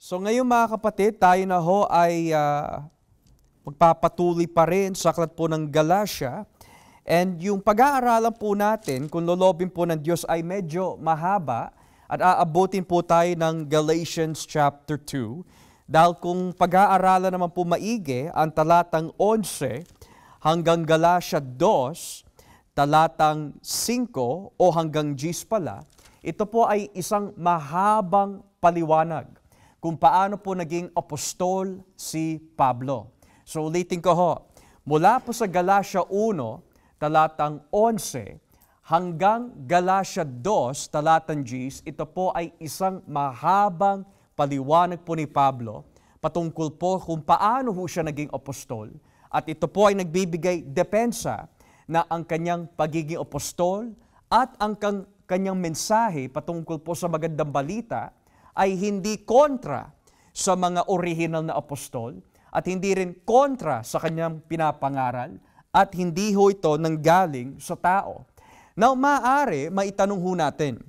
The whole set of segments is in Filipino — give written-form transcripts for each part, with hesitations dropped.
So ngayon mga kapatid, tayo na ho ay magpapatuloy pa rin sa aklat po ng Galatia. And yung pag-aaralan po natin, kung lolobin po ng Diyos ay medyo mahaba at aabutin po tayo ng Galatians chapter 2. Dahil kung pag-aaralan naman po maigi ang talatang 11 hanggang Galatia 2, talatang 5 o hanggang 10 pala, ito po ay isang mahabang paliwanag kung paano po naging apostol si Pablo. So ulitin ko ho, mula po sa Galatia 1, talatang 11, hanggang Galatia 2, talatang 10, ito po ay isang mahabang paliwanag po ni Pablo patungkol po kung paano po siya naging apostol. At ito po ay nagbibigay depensa na ang kanyang pagiging apostol at ang kanyang mensahe patungkol po sa magandang balita ay hindi kontra sa mga original na apostol at hindi rin kontra sa kanyang pinapangaral at hindi ho ito nanggaling sa tao. Now, maaari maitanong ho natin,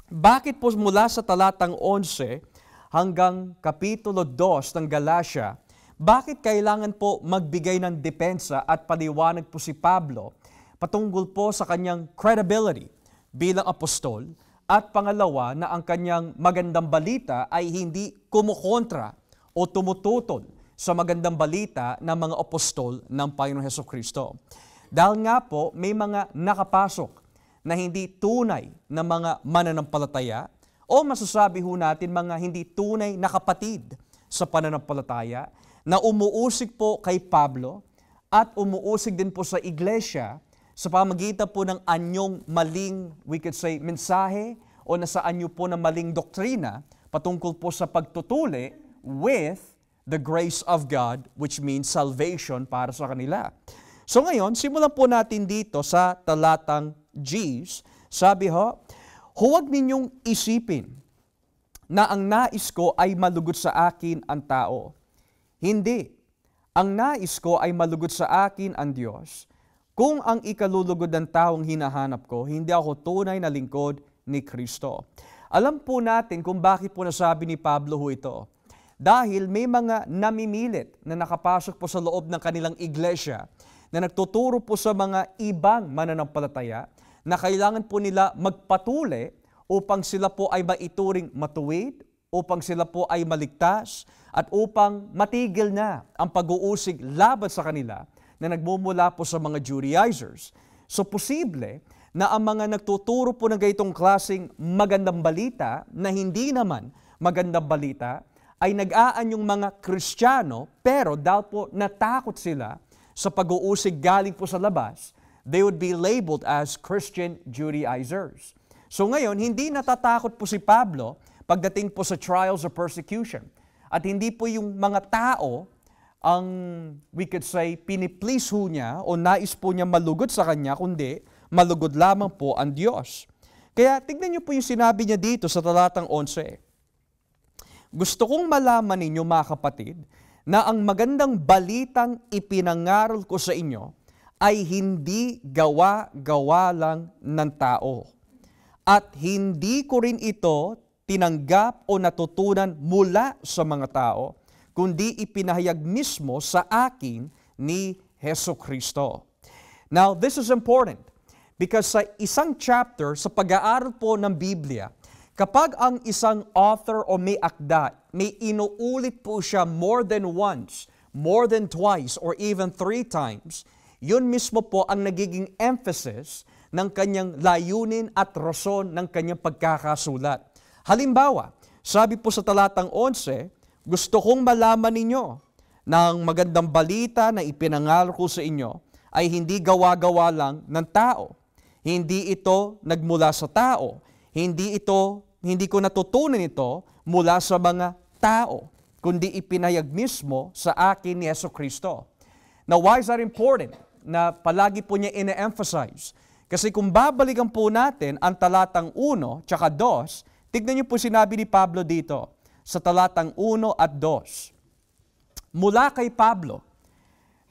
bakit po mula sa talatang 11 hanggang kapitulo 2 ng Galatia, bakit kailangan po magbigay ng depensa at paliwanag po si Pablo patungkol po sa kanyang credibility bilang apostol? At pangalawa, na ang kanyang magandang balita ay hindi kumukontra o tumututol sa magandang balita ng mga apostol ng Panginoong Hesukristo. Dahil nga po, may mga nakapasok na hindi tunay na mga mananampalataya o masasabi ho natin mga hindi tunay na kapatid sa pananampalataya na umuusig po kay Pablo at umuusig din po sa iglesia sa pamagitan po ng anyong maling, we could say, mensahe o nasa anyo po ng maling doktrina patungkol po sa pagtutuli with the grace of God, which means salvation para sa kanila. So ngayon, simulan po natin dito sa talatang Gs. Sabi ho, huwag ninyong isipin na ang nais ko ay malugod sa akin ang tao. Hindi. Ang nais ko ay malugod sa akin ang Diyos. Kung ang ikalulugod ng taong hinahanap ko, hindi ako tunay na lingkod ni Kristo. Alam po natin kung bakit po nasabi ni Pablo ho ito. Dahil may mga namimilit na nakapasok po sa loob ng kanilang iglesia na nagtuturo po sa mga ibang mananampalataya na kailangan po nila magpatuli upang sila po ay maituring matuwid, upang sila po ay maligtas, at upang matigil na ang pag-uusig laban sa kanila na nagmumula po sa mga Judaizers. So posible na ang mga nagtuturo po ng gayitong klaseng magandang balita na hindi naman magandang balita ay nag-aanyong mga Kristiyano pero dahil po natakot sila sa pag-uusig galing po sa labas, they would be labeled as Christian Judaizers. So ngayon, hindi natatakot po si Pablo pagdating po sa trials or persecution. At hindi po yung mga tao ang, we could say, piniplease ho niya o nais po niya malugod sa kanya, kundi malugod lamang po ang Diyos. Kaya tignan niyo po yung sinabi niya dito sa talatang 11. Gusto kong malaman ninyo mga kapatid na ang magandang balitang ipinangaral ko sa inyo ay hindi gawa-gawa lang ng tao. At hindi ko rin ito tinanggap o natutunan mula sa mga tao, kundi ipinahayag mismo sa akin ni Hesukristo. Now, this is important because sa isang chapter, sa pag-aaral po ng Biblia, kapag ang isang author o may akda, may inuulit po siya more than once, more than twice, or even 3 times, yun mismo po ang nagiging emphasis ng kanyang layunin at rason ng kanyang pagkakasulat. Halimbawa, sabi po sa talatang 11, gusto kong malaman ninyo na ang magandang balita na ipinangaral ko sa inyo ay hindi gawa-gawa lang ng tao. Hindi ito nagmula sa tao. Hindi ko natutunan ito mula sa mga tao, kundi ipinahayag mismo sa akin ni Hesukristo. Now, why is that important? Na palagi po niya ina-emphasize. Kasi kung babalikan po natin ang talatang 1 tsaka 2, tignan niyo po sinabi ni Pablo dito sa talatang 1 at 2. Mula kay Pablo,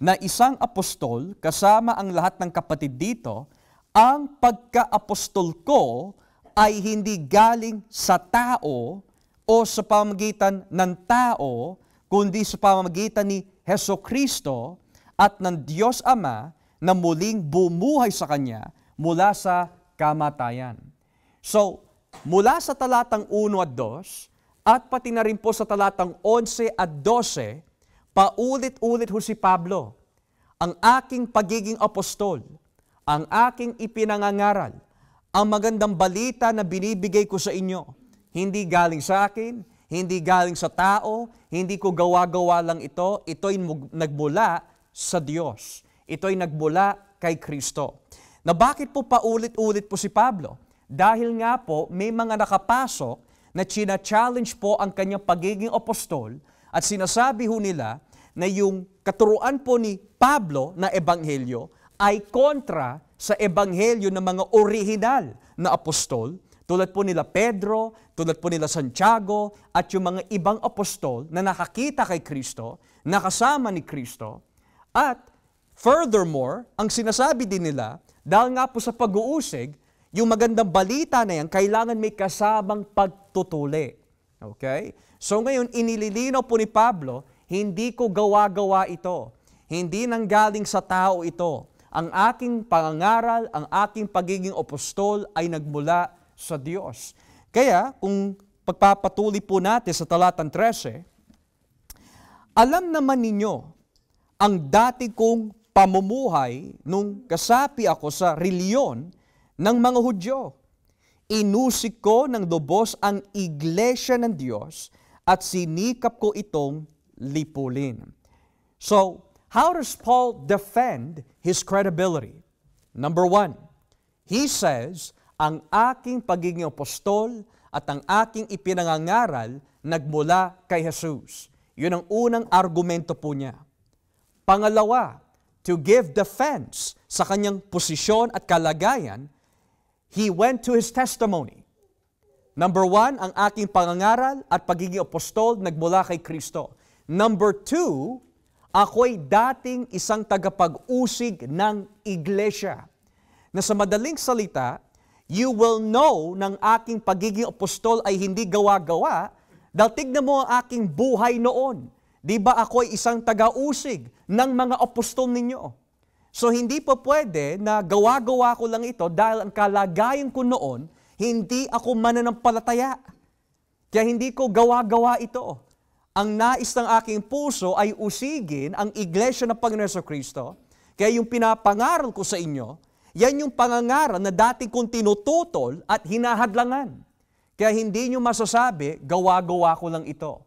na isang apostol kasama ang lahat ng kapatid dito, ang pagka-apostol ko ay hindi galing sa tao o o sa pamamagitan ng tao, kundi sa pamamagitan ni Hesukristo at ng Diyos Ama na muling bumuhay sa Kanya mula sa kamatayan. So, mula sa talatang 1 at 2, at pati na rin po sa talatang 11 at 12, paulit-ulit ho si Pablo, ang aking pagiging apostol, ang aking ipinangangaral, ang magandang balita na binibigay ko sa inyo, hindi galing sa akin, hindi galing sa tao, hindi ko gawa-gawa lang ito, ito'y nagmula sa Diyos. Ito'y nagmula kay Kristo. Na bakit po paulit-ulit po si Pablo? Dahil nga po may mga nakapasok na china-challenge po ang kanyang pagiging apostol at sinasabi ho nila na yung katuruan po ni Pablo na ebanghelyo ay kontra sa ebanghelyo ng mga orihinal na apostol, tulad po nila Pedro, tulad po nila Santiago, at yung mga ibang apostol na nakakita kay Kristo, nakasama ni Kristo. At furthermore, ang sinasabi din nila, dahil nga po sa pag-uusig, yung magandang balita na yan, kailangan may kasamang pagtutuli. Okay? So ngayon, inililinaw po ni Pablo, hindi ko gawa-gawa ito. Hindi nanggaling sa tao ito. Ang aking pangangaral, ang aking pagiging apostol ay nagmula sa Diyos. Kaya, kung pagpapatuloy po natin sa talatang 13, alam naman ninyo ang dati kong pamumuhay nung kasapi ako sa reliyon ng mga Hudyo. Inusik ko ng lubos ang iglesia ng Diyos at sinikap ko itong lipulin. So, how does Paul defend his credibility? Number 1, he says, ang aking pagiging apostol at ang aking ipinangangaral nagmula kay Jesus. Yun ang unang argumento po niya. Pangalawa, to give defense sa kanyang posisyon at kalagayan, he went to his testimony. Number 1, ang aking pangangaral at pagiging apostol nagmula kay Kristo. Number 2, ako'y dating isang tagapag-usig ng iglesia. Na sa madaling salita, you will know ng aking pagiging apostol ay hindi gawa-gawa dahil tignan mo ang aking buhay noon. Di ba ako ay isang taga-usig ng mga apostol ninyo? So hindi po pwede na gawa-gawa ko lang ito dahil ang kalagayan ko noon, hindi ako mananampalataya. Kaya hindi ko gawa-gawa ito. Ang nais ng aking puso ay usigin ang iglesia ng Panginoon Jesucristo. Kaya yung pinapangaral ko sa inyo, yan yung pangangaral na dating kong tinututol at hinahadlangan. Kaya hindi nyo masasabi, gawa-gawa ko lang ito.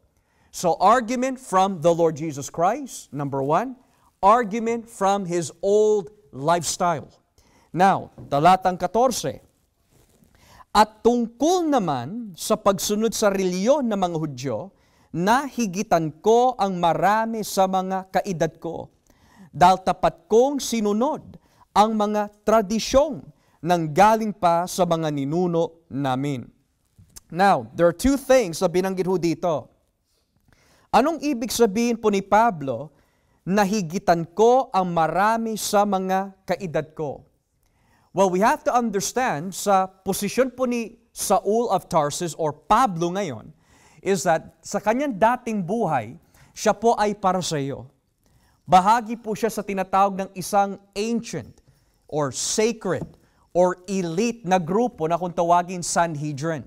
So argument from the Lord Jesus Christ, number 1. Argument from His old lifestyle. Now, talatang 14. At tungkol naman sa pagsunod sa reliyon ng mga Hudyo, nahigitan ko ang marami sa mga kaedad ko. Dahil tapat kong sinunod ang mga tradisyong nanggaling pa sa mga ninuno namin. Now, there are two things na binanggit ho dito. Anong ibig sabihin po ni Pablo, nahigitan ko ang marami sa mga kaedad ko? Well, we have to understand sa posisyon po ni Saul of Tarsus or Pablo ngayon, is that sa kanyang dating buhay, siya po ay pariseo. Bahagi po siya sa tinatawag ng isang ancient or sacred or elite na grupo na kung tawagin Sanhedrin.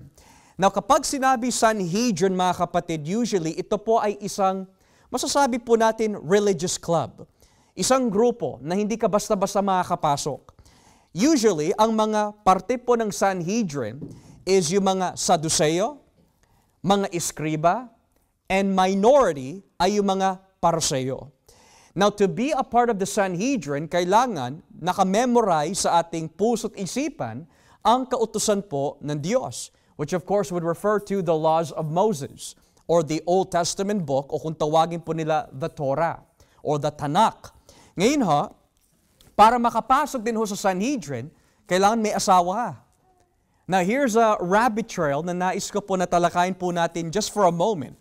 Now, kapag sinabi Sanhedrin, mga kapatid, usually ito po ay isang, masasabi po natin, religious club. Isang grupo na hindi ka basta-basta makakapasok. Usually, ang mga parte po ng Sanhedrin is yung mga Saduseo, mga Eskriba, and minority ay yung mga Pariseo. Now, to be a part of the Sanhedrin, kailangan nakamemorize sa ating puso't isipan ang kautusan po ng Diyos, which of course would refer to the laws of Moses, or the Old Testament book, o kung tawagin po nila the Torah, or the Tanakh. Ngayon ho, para makapasok din ho sa Sanhedrin, kailangan may asawa ka. Now, here's a rabbit trail na nais ko po na talakayin po natin just for a moment.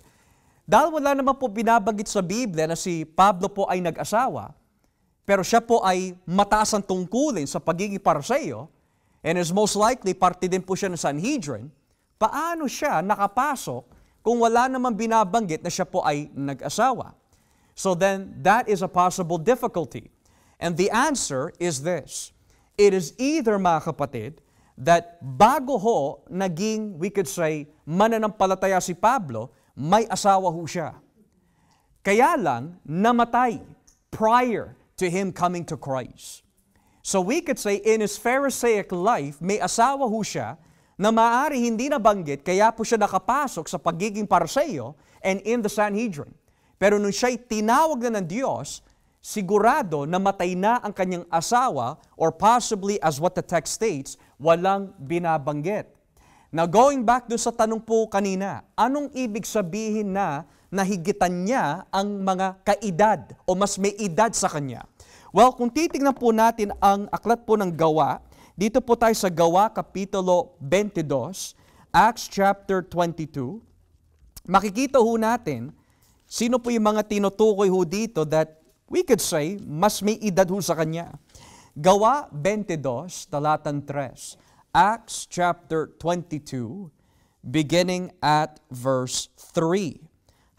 Dahil wala naman po binabanggit sa Biblia na si Pablo po ay nag-asawa, pero siya po ay mataas ang tungkulin sa pagiging pariseo, and is most likely parte din po siya ng Sanhedrin, paano siya nakapasok kung wala naman binabanggit na siya po ay nag-asawa? So then, that is a possible difficulty. And the answer is this. It is either, mga kapatid, that bago ho naging, we could say, mananampalataya si Pablo, may asawa ho siya. Kaya lang, namatay prior to him coming to Christ. So we could say, in his Pharisaic life, may asawa ho siya na maaari hindi nabanggit, kaya po siya nakapasok sa pagiging Pariseo and in the Sanhedrin. Pero nung siya'y tinawag na ng Diyos, sigurado namatay na ang kanyang asawa, or possibly, as what the text states, walang binabanggit. Now, going back doon sa tanong po kanina, anong ibig sabihin na nahigitan niya ang mga kaedad o mas may edad sa kanya? Well, kung titignan po natin ang aklat po ng Gawa, dito po tayo sa Gawa, Kapitulo 22, Acts chapter 22, makikita ho natin, sino po yung mga tinutukoy ho dito that we could say, mas may edad ho sa kanya. Gawa 22, talatan 3, Acts chapter 22, beginning at verse 3.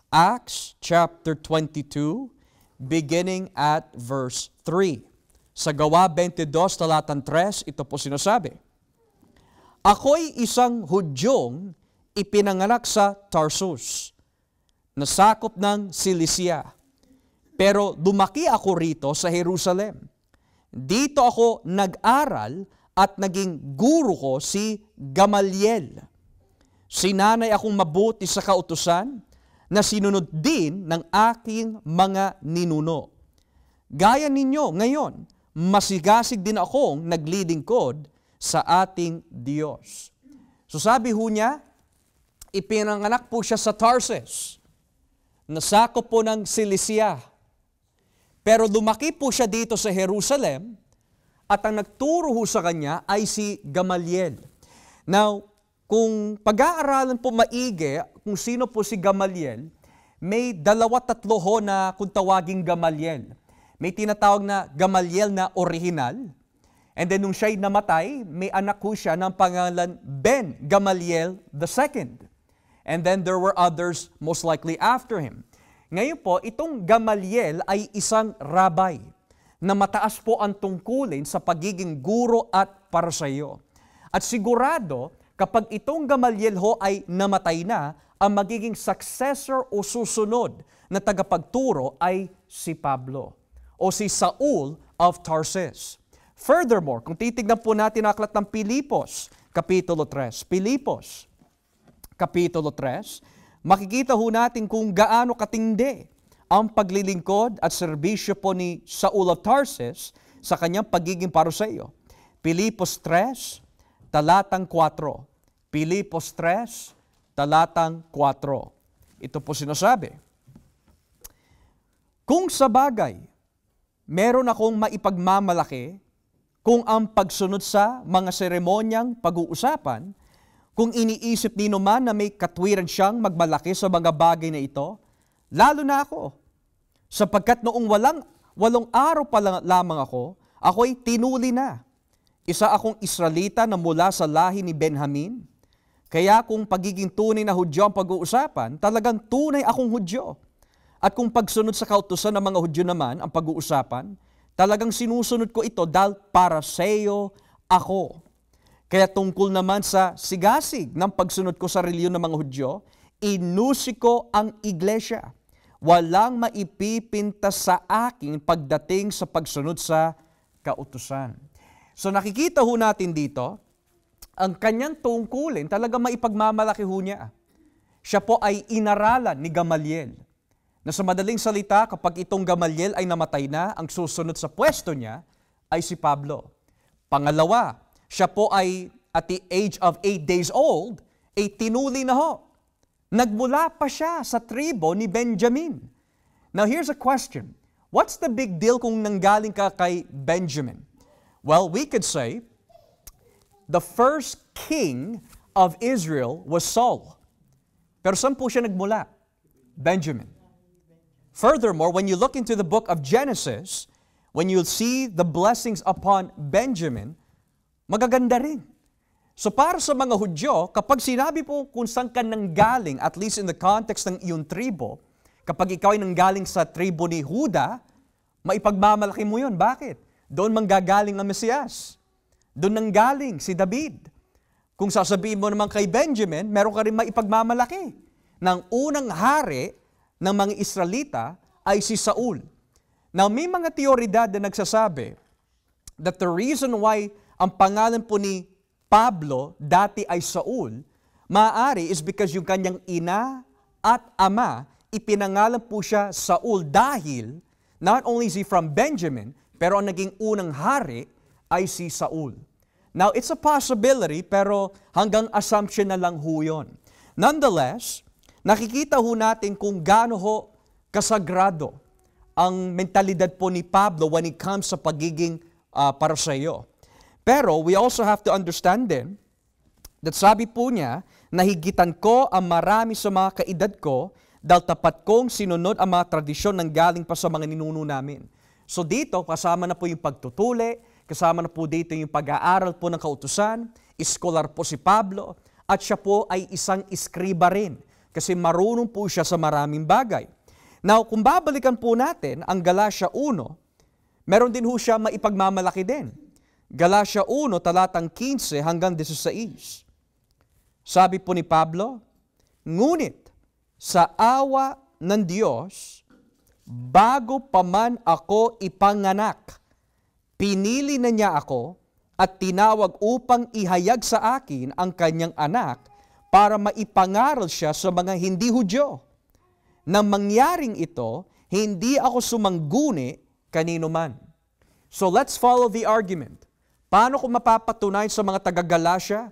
Acts chapter 22, beginning at verse 3. Sa Gawa 22, talatan 3, ito po sinasabi, Ako'y isang Hudyong ipinanganak sa Tarsus, na sakop ng Cilicia, pero dumaki ako rito sa Jerusalem. Dito ako nag-aral at naging guro ko si Gamaliel. Sinanay akong mabuti sa kautusan na sinunod din ng aking mga ninuno. Gaya ninyo ngayon, masigasig din akong naglilingkod sa ating Diyos. So sabi ho niya, ipinanganak po siya sa Tarsus, nasakop po ng Cilicia. Pero lumaki po siya dito sa Jerusalem at ang nagturo ho sa kanya ay si Gamaliel. Now, kung pag-aaralan po maigi kung sino po si Gamaliel, may 2-3 ho na kung tawaging Gamaliel. May tinatawag na Gamaliel na original. And then nung siya'y namatay, may anak ho siya ng pangalan Ben Gamaliel II. And then there were others most likely after him. Ngayon po, itong Gamaliel ay isang rabay na mataas po ang tungkulin sa pagiging guro at Pariseo. At sigurado, kapag itong Gamaliel ho ay namatay na, ang magiging successor o susunod na tagapagturo ay si Pablo o si Saul of Tarsus. Furthermore, kung titignan po natin ang aklat ng Pilipos, Kapitulo 3. Pilipos, Kapitulo 3, makikita ho natin kung gaano katindi ang paglilingkod at serbisyo po ni Saul of Tarsus sa kanyang pagiging Pariseo. Pilipos 3, talatang 4. Pilipos 3, talatang 4. Ito po sinasabi, Kung sa bagay, meron akong maipagmamalaki kung ang pagsunod sa mga seremonyang pag-uusapan, kung iniisip nino man na may katwiran siyang magmalaki sa mga bagay na ito, lalo na ako. Sapagkat noong 8 araw pa lamang ako'y tinuli na. Isa akong Israelita na mula sa lahi ni Benjamin. Kaya kung pagiging tunay na Hudyo ang pag-uusapan, talagang tunay akong Hudyo. At kung pagsunod sa kautusan ng mga Hudyo naman ang pag-uusapan, talagang sinusunod ko ito dahil para sa'yo ako. Kaya tungkol naman sa sigasig ng pagsunod ko sa reliyon ng mga Hudyo, inusi ko ang iglesia. Walang maipipintas sa akin pagdating sa pagsunod sa kautusan. So nakikita ho natin dito, ang kanyang tungkulin talaga maipagmamalaki ho niya. Siya po ay inaralan ni Gamaliel. Na sa madaling salita, kapag itong Gamaliel ay namatay na, ang susunod sa pwesto niya ay si Pablo. Pangalawa, siya po ay at the age of 8 days old, ay tinuli na ho. Nagmula pa siya sa tribo ni Benjamin. Now here's a question. What's the big deal kung nanggaling ka kay Benjamin? Well, we could say, the first king of Israel was Saul. Pero saan po siya nagmula? Benjamin. Furthermore, when you look into the book of Genesis, when you see the blessings upon Benjamin, magaganda rin. So para sa mga Hudyo, kapag sinabi po kung saan ka nanggaling, at least in the context ng iyong tribo, kapag ikaw ay nanggaling sa tribo ni Huda, maipagmamalaki mo yun. Bakit? Doon manggagaling ang Mesiyas. Doon nanggaling si David. Kung sasabihin mo naman kay Benjamin, meron ka rin maipagmamalaki. Nang unang hari ng mga Israelita ay si Saul. Now, may mga teoridad na nagsasabi that the reason why ang pangalan po ni Pablo dati ay Saul, maaari is because yung kanyang ina at ama, ipinangalan po siya Saul dahil not only is he from Benjamin, pero ang naging unang hari ay si Saul. Now, it's a possibility, pero hanggang assumption na lang ho yun. Nonetheless, nakikita ho natin kung gaano ho kasagrado ang mentalidad po ni Pablo when it comes sa pagiging para sa iyo. Pero we also have to understand din that sabi po niya, nahigitan ko ang marami sa mga kaedad ko dahil tapat kong sinunod ang mga tradisyon ng galing pa sa mga ninuno namin. So dito, kasama na po yung pagtutuli, kasama na po dito yung pag-aaral po ng kautusan, iskolar po si Pablo, at siya po ay isang iskriba rin kasi marunong po siya sa maraming bagay. Now, kung babalikan po natin ang Galatia 1, meron din ho siya maipagmamalaki din. Galatia 1, talatang 15 hanggang 16. Sabi po ni Pablo, ngunit sa awa ng Diyos, bago pa man ako ipanganak, pinili na niya ako at tinawag upang ihayag sa akin ang kanyang anak para maipangaral siya sa mga hindi Hudyo. Nang mangyaring ito, hindi ako sumangguni kanino man. So let's follow the argument. Paano ko mapapatunayan sa mga taga-Galatia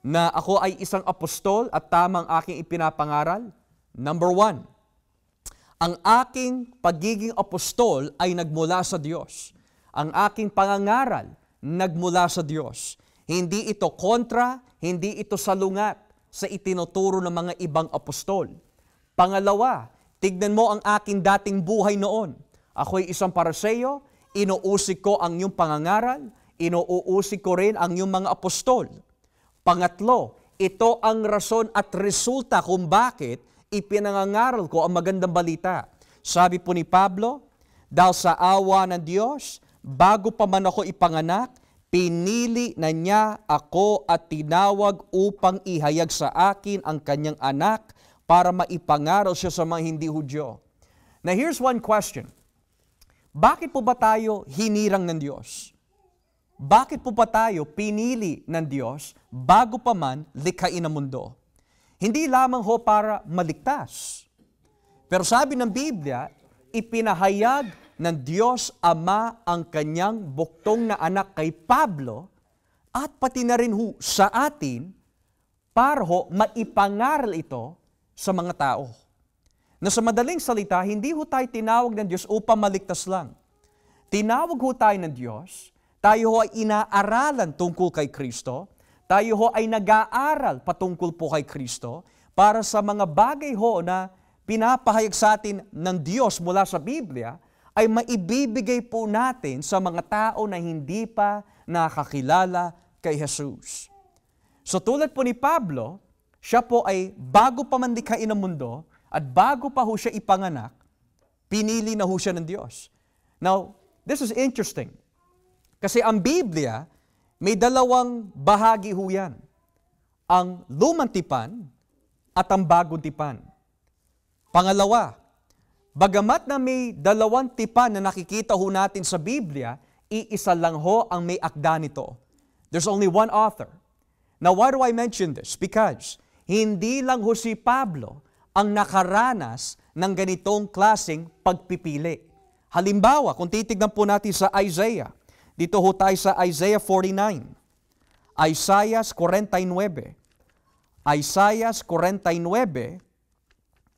na ako ay isang apostol at tamang aking ipinapangaral? Number 1, ang aking pagiging apostol ay nagmula sa Diyos. Ang aking pangangaral, nagmula sa Diyos. Hindi ito kontra, hindi ito salungat sa itinuturo ng mga ibang apostol. Pangalawa, tignan mo ang aking dating buhay noon. Ako'y isang Pariseo, inuusig ko ang iyong pangangaral, inuusig ko rin ang iyong mga apostol. Pangatlo, ito ang rason at resulta kung bakit ipinangangaral ko ang magandang balita. Sabi po ni Pablo, dahil sa awa ng Diyos, bago pa man ako ipanganak, pinili na niya ako at tinawag upang ihayag sa akin ang kanyang anak para maipangaral siya sa mga hindi Hudyo. Now here's one question. Bakit po ba tayo hinirang ng Diyos? Bakit po ba tayo pinili ng Diyos bago pa man likhain ang mundo? Hindi lamang ho para maligtas. Pero sabi ng Biblia, ipinahayag ng Diyos Ama ang kanyang buktong na anak kay Pablo at pati na rin ho sa atin para ho maipangaral ito sa mga tao. Na sa madaling salita, hindi ho tayo tinawag ng Diyos upang maligtas lang. Tinawag ho tayo ng Diyos, tayo ho ay inaaralan tungkol kay Kristo, tayo ho ay nag-aaral patungkol po kay Kristo para sa mga bagay ho na pinapahayag sa atin ng Diyos mula sa Biblia, ay maibibigay po natin sa mga tao na hindi pa nakakilala kay Jesus. So tulad po ni Pablo, siya po ay bago pa man likhain ang mundo at bago pa ho siya ipanganak, pinili na ho siya ng Diyos. Now, this is interesting. Kasi ang Biblia, may dalawang bahagi ho yan. Ang lumang tipan at ang bagong tipan. Pangalawa, bagamat na may dalawang tipan na nakikita ho natin sa Biblia, iisa lang ho ang may akda nito. There's only one author. Now, why do I mention this? Because hindi lang ho si Pablo ang nakaranas ng ganitong klaseng pagpipili. Halimbawa, kung titignan po natin sa Isaiah, dito ho tayo sa Isaiah 49. Isaiah 49. Isaiah 49,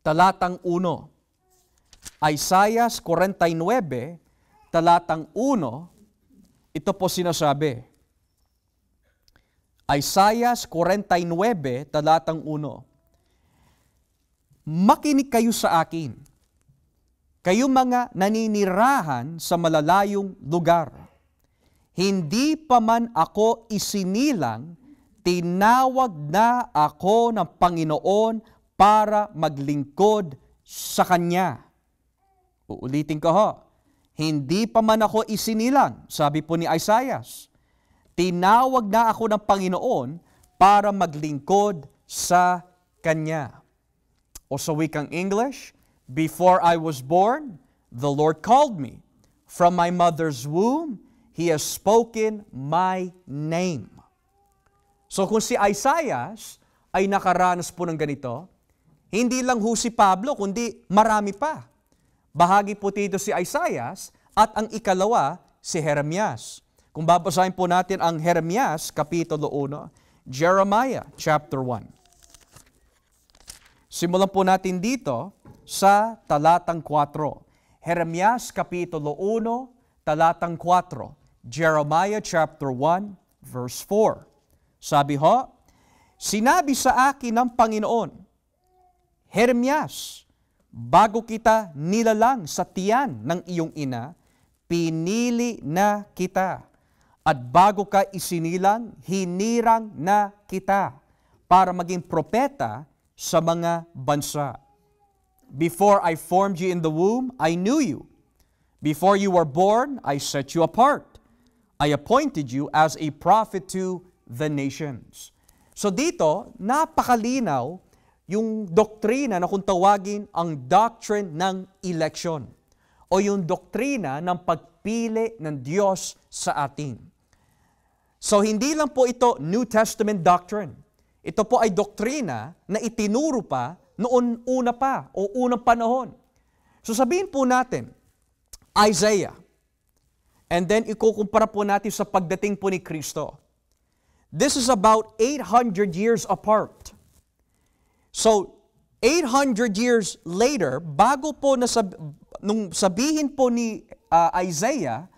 talatang 1. Isaiah 49, talatang 1, ito po sinasabi. Isaiah 49, talatang 1. Makinig kayo sa akin, kayong mga naninirahan sa malalayong lugar. Hindi pa man ako isinilang, tinawag na ako ng Panginoon para maglingkod sa Kanya. Uulitin ko ho, hindi pa man ako isinilang, sabi po ni Isaiah. Tinawag na ako ng Panginoon para maglingkod sa Kanya. O sa wikang English, before I was born, the Lord called me. From my mother's womb, He has spoken my name. So kung si Isaiah ay nakaranas po ng ganito, hindi lang ho si Pablo, kundi marami pa. Bahagi po dito si Isaiah at ang ikalawa, si Jeremias. Kung babasahin po natin ang Jeremias, Kapitulo 1, Jeremiah, chapter 1. Simulan po natin dito sa talatang 4. Jeremias, Kapitulo 1, talatang 4. Jeremiah, chapter 1, verse 4. Sabi ho, sinabi sa akin ng Panginoon, Jeremias, bago kita nilalang sa tiyan ng iyong ina, pinili na kita. At bago ka isinilang, hinirang na kita para maging propeta sa mga bansa. Before I formed you in the womb, I knew you. Before you were born, I set you apart. I appointed you as a prophet to the nations. So dito, napakalinaw yung doktrina na kung tawagin ang doctrine ng election o yung doktrina ng pagpili ng Diyos sa atin. So hindi lang po ito New Testament doctrine. Ito po ay doktrina na itinuro pa noon una pa o unang panahon. So sabihin po natin, Isaiah, and then ikukumpara po natin sa pagdating po ni Kristo. This is about 800 years apart. So, 800 years later, bago po nung sabihin po ni Isaiah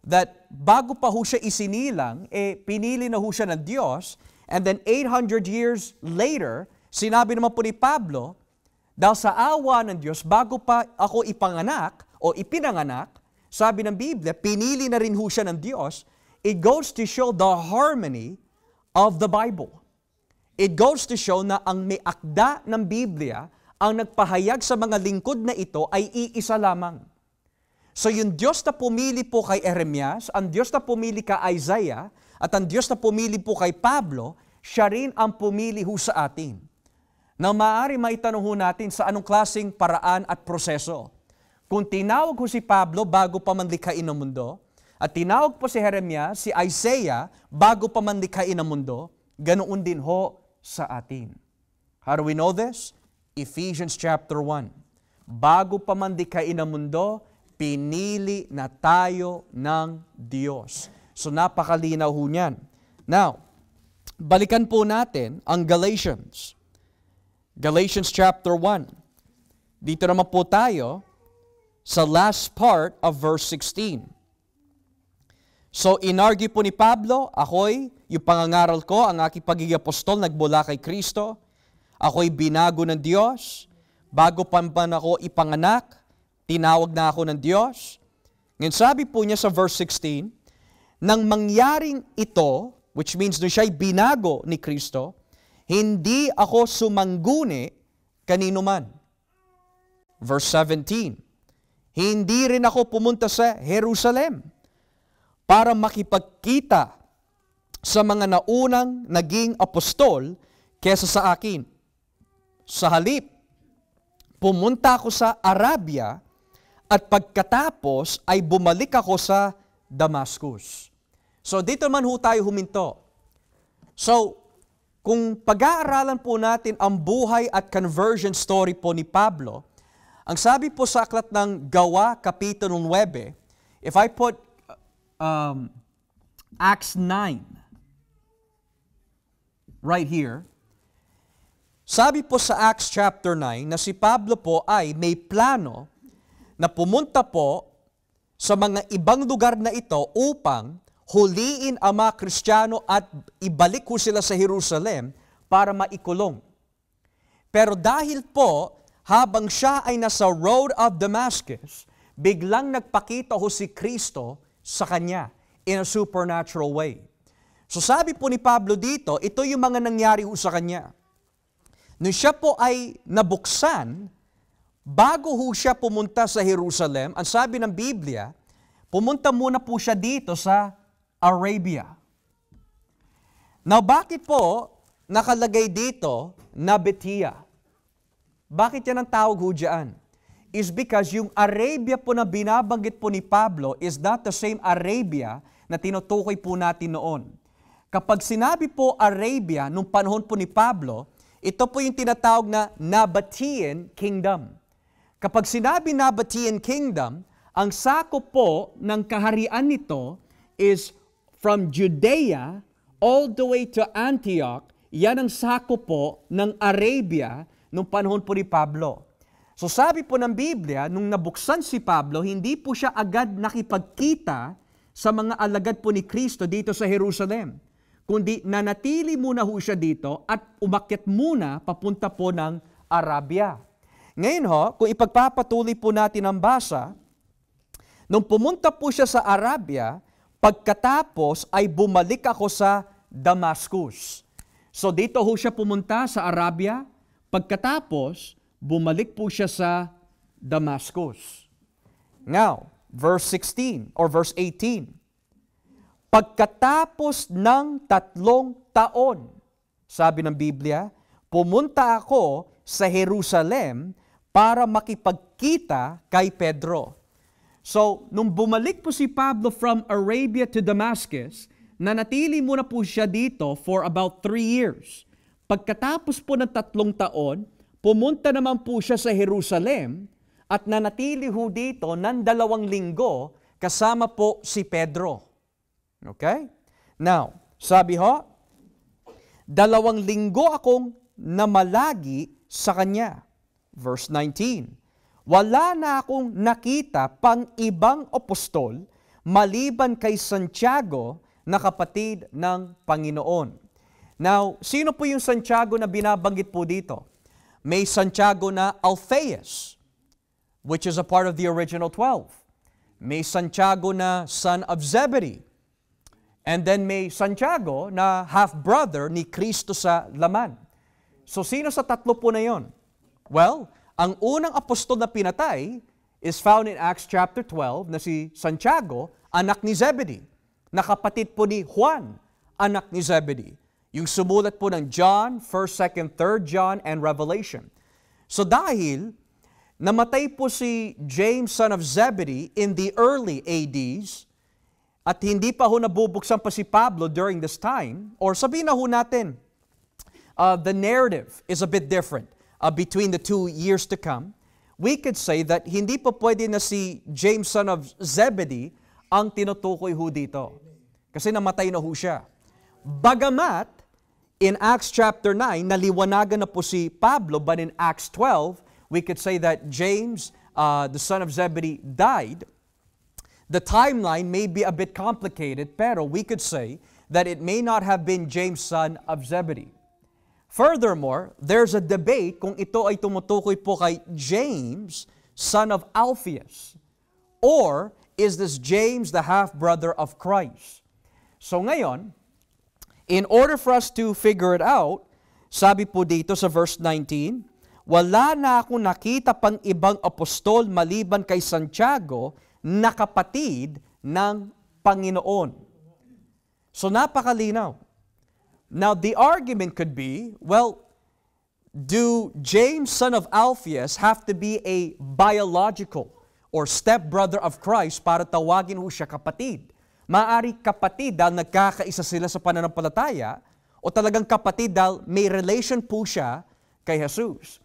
that bago pa ho siya isinilang, pinili na ho siya ng Diyos, and then 800 years later, sinabi naman po ni Pablo, dahil sa awa ng Diyos, bago pa ako ipanganak o ipinanganak, sabi ng Biblia, pinili na rin ho siya ng Diyos. It goes to show the harmony of the Bible. It goes to show na ang may akda ng Biblia, ang nagpahayag sa mga lingkod na ito ay iisa lamang. So yung Diyos na pumili po kay Jeremias, ang Diyos na pumili kay Isaiah, at ang Diyos na pumili po kay Pablo, siya rin ang pumili ho sa atin. Na maaari maitanong ho natin sa anong klaseng paraan at proseso. Kung tinawag ho si Pablo bago pa man likhain ang mundo, at tinawag po si Jeremias, si Isaiah, bago pa man likhain ang mundo, ganoon din ho sa atin. How do we know this? Ephesians chapter 1. Bago pa man likhain ang mundo, pinili na tayo ng Diyos. So napakalinaw ho niyan. Now, balikan po natin ang Galatians. Galatians chapter 1. Dito naman po tayo sa last part of verse 16. So, inargue po ni Pablo, ako'y, yung pangangaral ko, ang aking pagiging apostol, nagmula kay Kristo. Ako'y binago ng Diyos. Bago pa man ako ipanganak, tinawag na ako ng Diyos. Ngayon, sabi po niya sa verse 16, nang mangyaring ito, which means na siya'y binago ni Kristo, hindi ako sumangguni kanino man. Verse 17, hindi rin ako pumunta sa Jerusalem para makipagkita sa mga naunang naging apostol kesa sa akin. Sa halip, pumunta ako sa Arabia at pagkatapos ay bumalik ako sa Damascus. So dito man ho tayo huminto. So, kung pag-aaralan po natin ang buhay at conversion story po ni Pablo, ang sabi po sa aklat ng Gawa, Kapitulo 9, if I put Acts 9 right here, sabi po sa Acts chapter 9 na si Pablo po ay may plano na pumunta po sa mga ibang lugar na ito upang huliin ang mga Kristiyano at ibalik ko sila sa Jerusalem para maikulong. Pero dahil po, habang siya ay nasa road of Damascus, biglang nagpakita ho si Kristo sa kanya in a supernatural way. So sabi po ni Pablo dito, ito yung mga nangyari ho sa kanya. Nung siya po ay nabuksan, bago ho siya pumunta sa Jerusalem, ang sabi ng Biblia, pumunta muna po siya dito sa Arabia. Now, bakit po nakalagay dito Nabatea? Bakit yan ang tawag ho dyan? Is because yung Arabia po na binabanggit po ni Pablo is not the same Arabia na tinutukoy po natin noon. Kapag sinabi po Arabia, nung panahon po ni Pablo, ito po yung tinatawag na Nabatean Kingdom. Kapag sinabi Nabatean Kingdom, ang sakop po ng kaharian nito is from Judea all the way to Antioch. Yan ang sakop po ng Arabia nung panahon po ni Pablo. So sabi po ng Biblia, nung nabuksan si Pablo, hindi po siya agad nakipagkita sa mga alagad po ni Kristo dito sa Jerusalem, kundi nanatili muna ho siya dito at umakyat muna papunta po ng Arabia. Ngayon ho, kung ipagpapatuloy po natin ang basa, nung pumunta po siya sa Arabia, pagkatapos ay bumalik ako sa Damascus. So dito ho siya pumunta sa Arabia, pagkatapos bumalik po siya sa Damascus. Now, verse 16 or verse 18. Pagkatapos ng 3 taon, sabi ng Biblia, pumunta ako sa Jerusalem para makipagkita kay Pedro. So, nung bumalik po si Pablo from Arabia to Damascus, nanatili muna po siya dito for about 3 years. Pagkatapos po ng 3 taon, pumunta naman po siya sa Jerusalem at nanatili ho dito ng 2 linggo kasama po si Pedro. Okay? Now, sabi ho, 2 linggo akong namalagi sa kanya. Verse 19, wala na akong nakita pang ibang apostol maliban kay Santiago na kapatid ng Panginoon. Now, sino po yung Santiago na binabanggit po dito? May Santiago na Alphaeus, which is a part of the original 12. May Santiago na son of Zebedee. And then may Santiago na half-brother ni Kristo sa laman. So sino sa 3 po na yon? Well, ang unang apostol na pinatay is found in Acts chapter 12 na si Santiago, anak ni Zebedee, na kapatid po ni Juan, anak ni Zebedee. Yung sumulat po ng John, 1st, 2nd, 3rd John, and Revelation. So dahil namatay po si James, son of Zebedee, in the early ADs, at hindi pa ho nabubuksan pa si Pablo during this time, or sabihin na ho natin, the narrative is a bit different between the 2 years to come, we could say that hindi pa pwede na si James, son of Zebedee, ang tinutukoy ho dito. Kasi namatay na ho siya. Bagamat, in Acts chapter 9, naliwanagan na po si Pablo, but in Acts 12, we could say that James, the son of Zebedee, died. The timeline may be a bit complicated, pero we could say that it may not have been James, son of Zebedee. Furthermore, there's a debate kung ito ay tumutukoy po kay James, son of Alphaeus, or is this James, the half-brother of Christ? So ngayon, in order for us to figure it out, sabi po dito sa verse 19, wala na akong nakita pang ibang apostol maliban kay Santiago na kapatid ng Panginoon. So napakalinaw. Now the argument could be, well, do James, son of Alphaeus, have to be a biological or stepbrother of Christ para tawagin ho siya kapatid? Maari kapatid dahil nagkakaisa sila sa pananampalataya, o talagang kapatid dahil may relation po siya kay Jesus.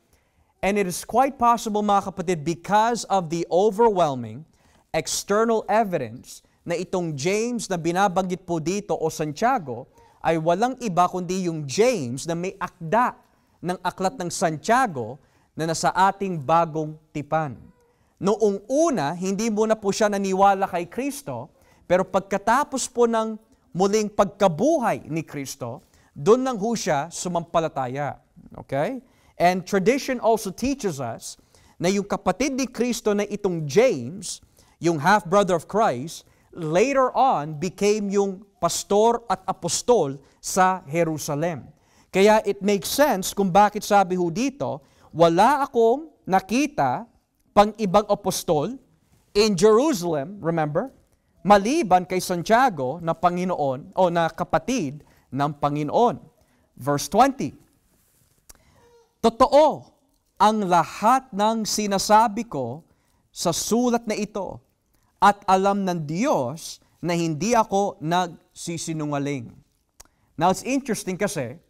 And it is quite possible, mga kapatid, because of the overwhelming external evidence na itong James na binabanggit po dito o Santiago ay walang iba kundi yung James na may akda ng aklat ng Santiago na nasa ating bagong tipan. Noong una, hindi muna po siya naniwala kay Kristo, pero pagkatapos po ng muling pagkabuhay ni Kristo, doon lang ho siya sumampalataya. Okay? And tradition also teaches us na yung kapatid ni Kristo na itong James, yung half-brother of Christ, later on became yung pastor at apostol sa Jerusalem. Kaya it makes sense kung bakit sabi ho dito, wala akong nakita pang ibang apostol in Jerusalem, remember, maliban kay Santiago na Panginoon o na kapatid ng Panginoon. Verse 20, totoo ang lahat ng sinasabi ko sa sulat na ito at alam ng Diyos na hindi ako nagsisinungaling. Now, it's interesting kasi,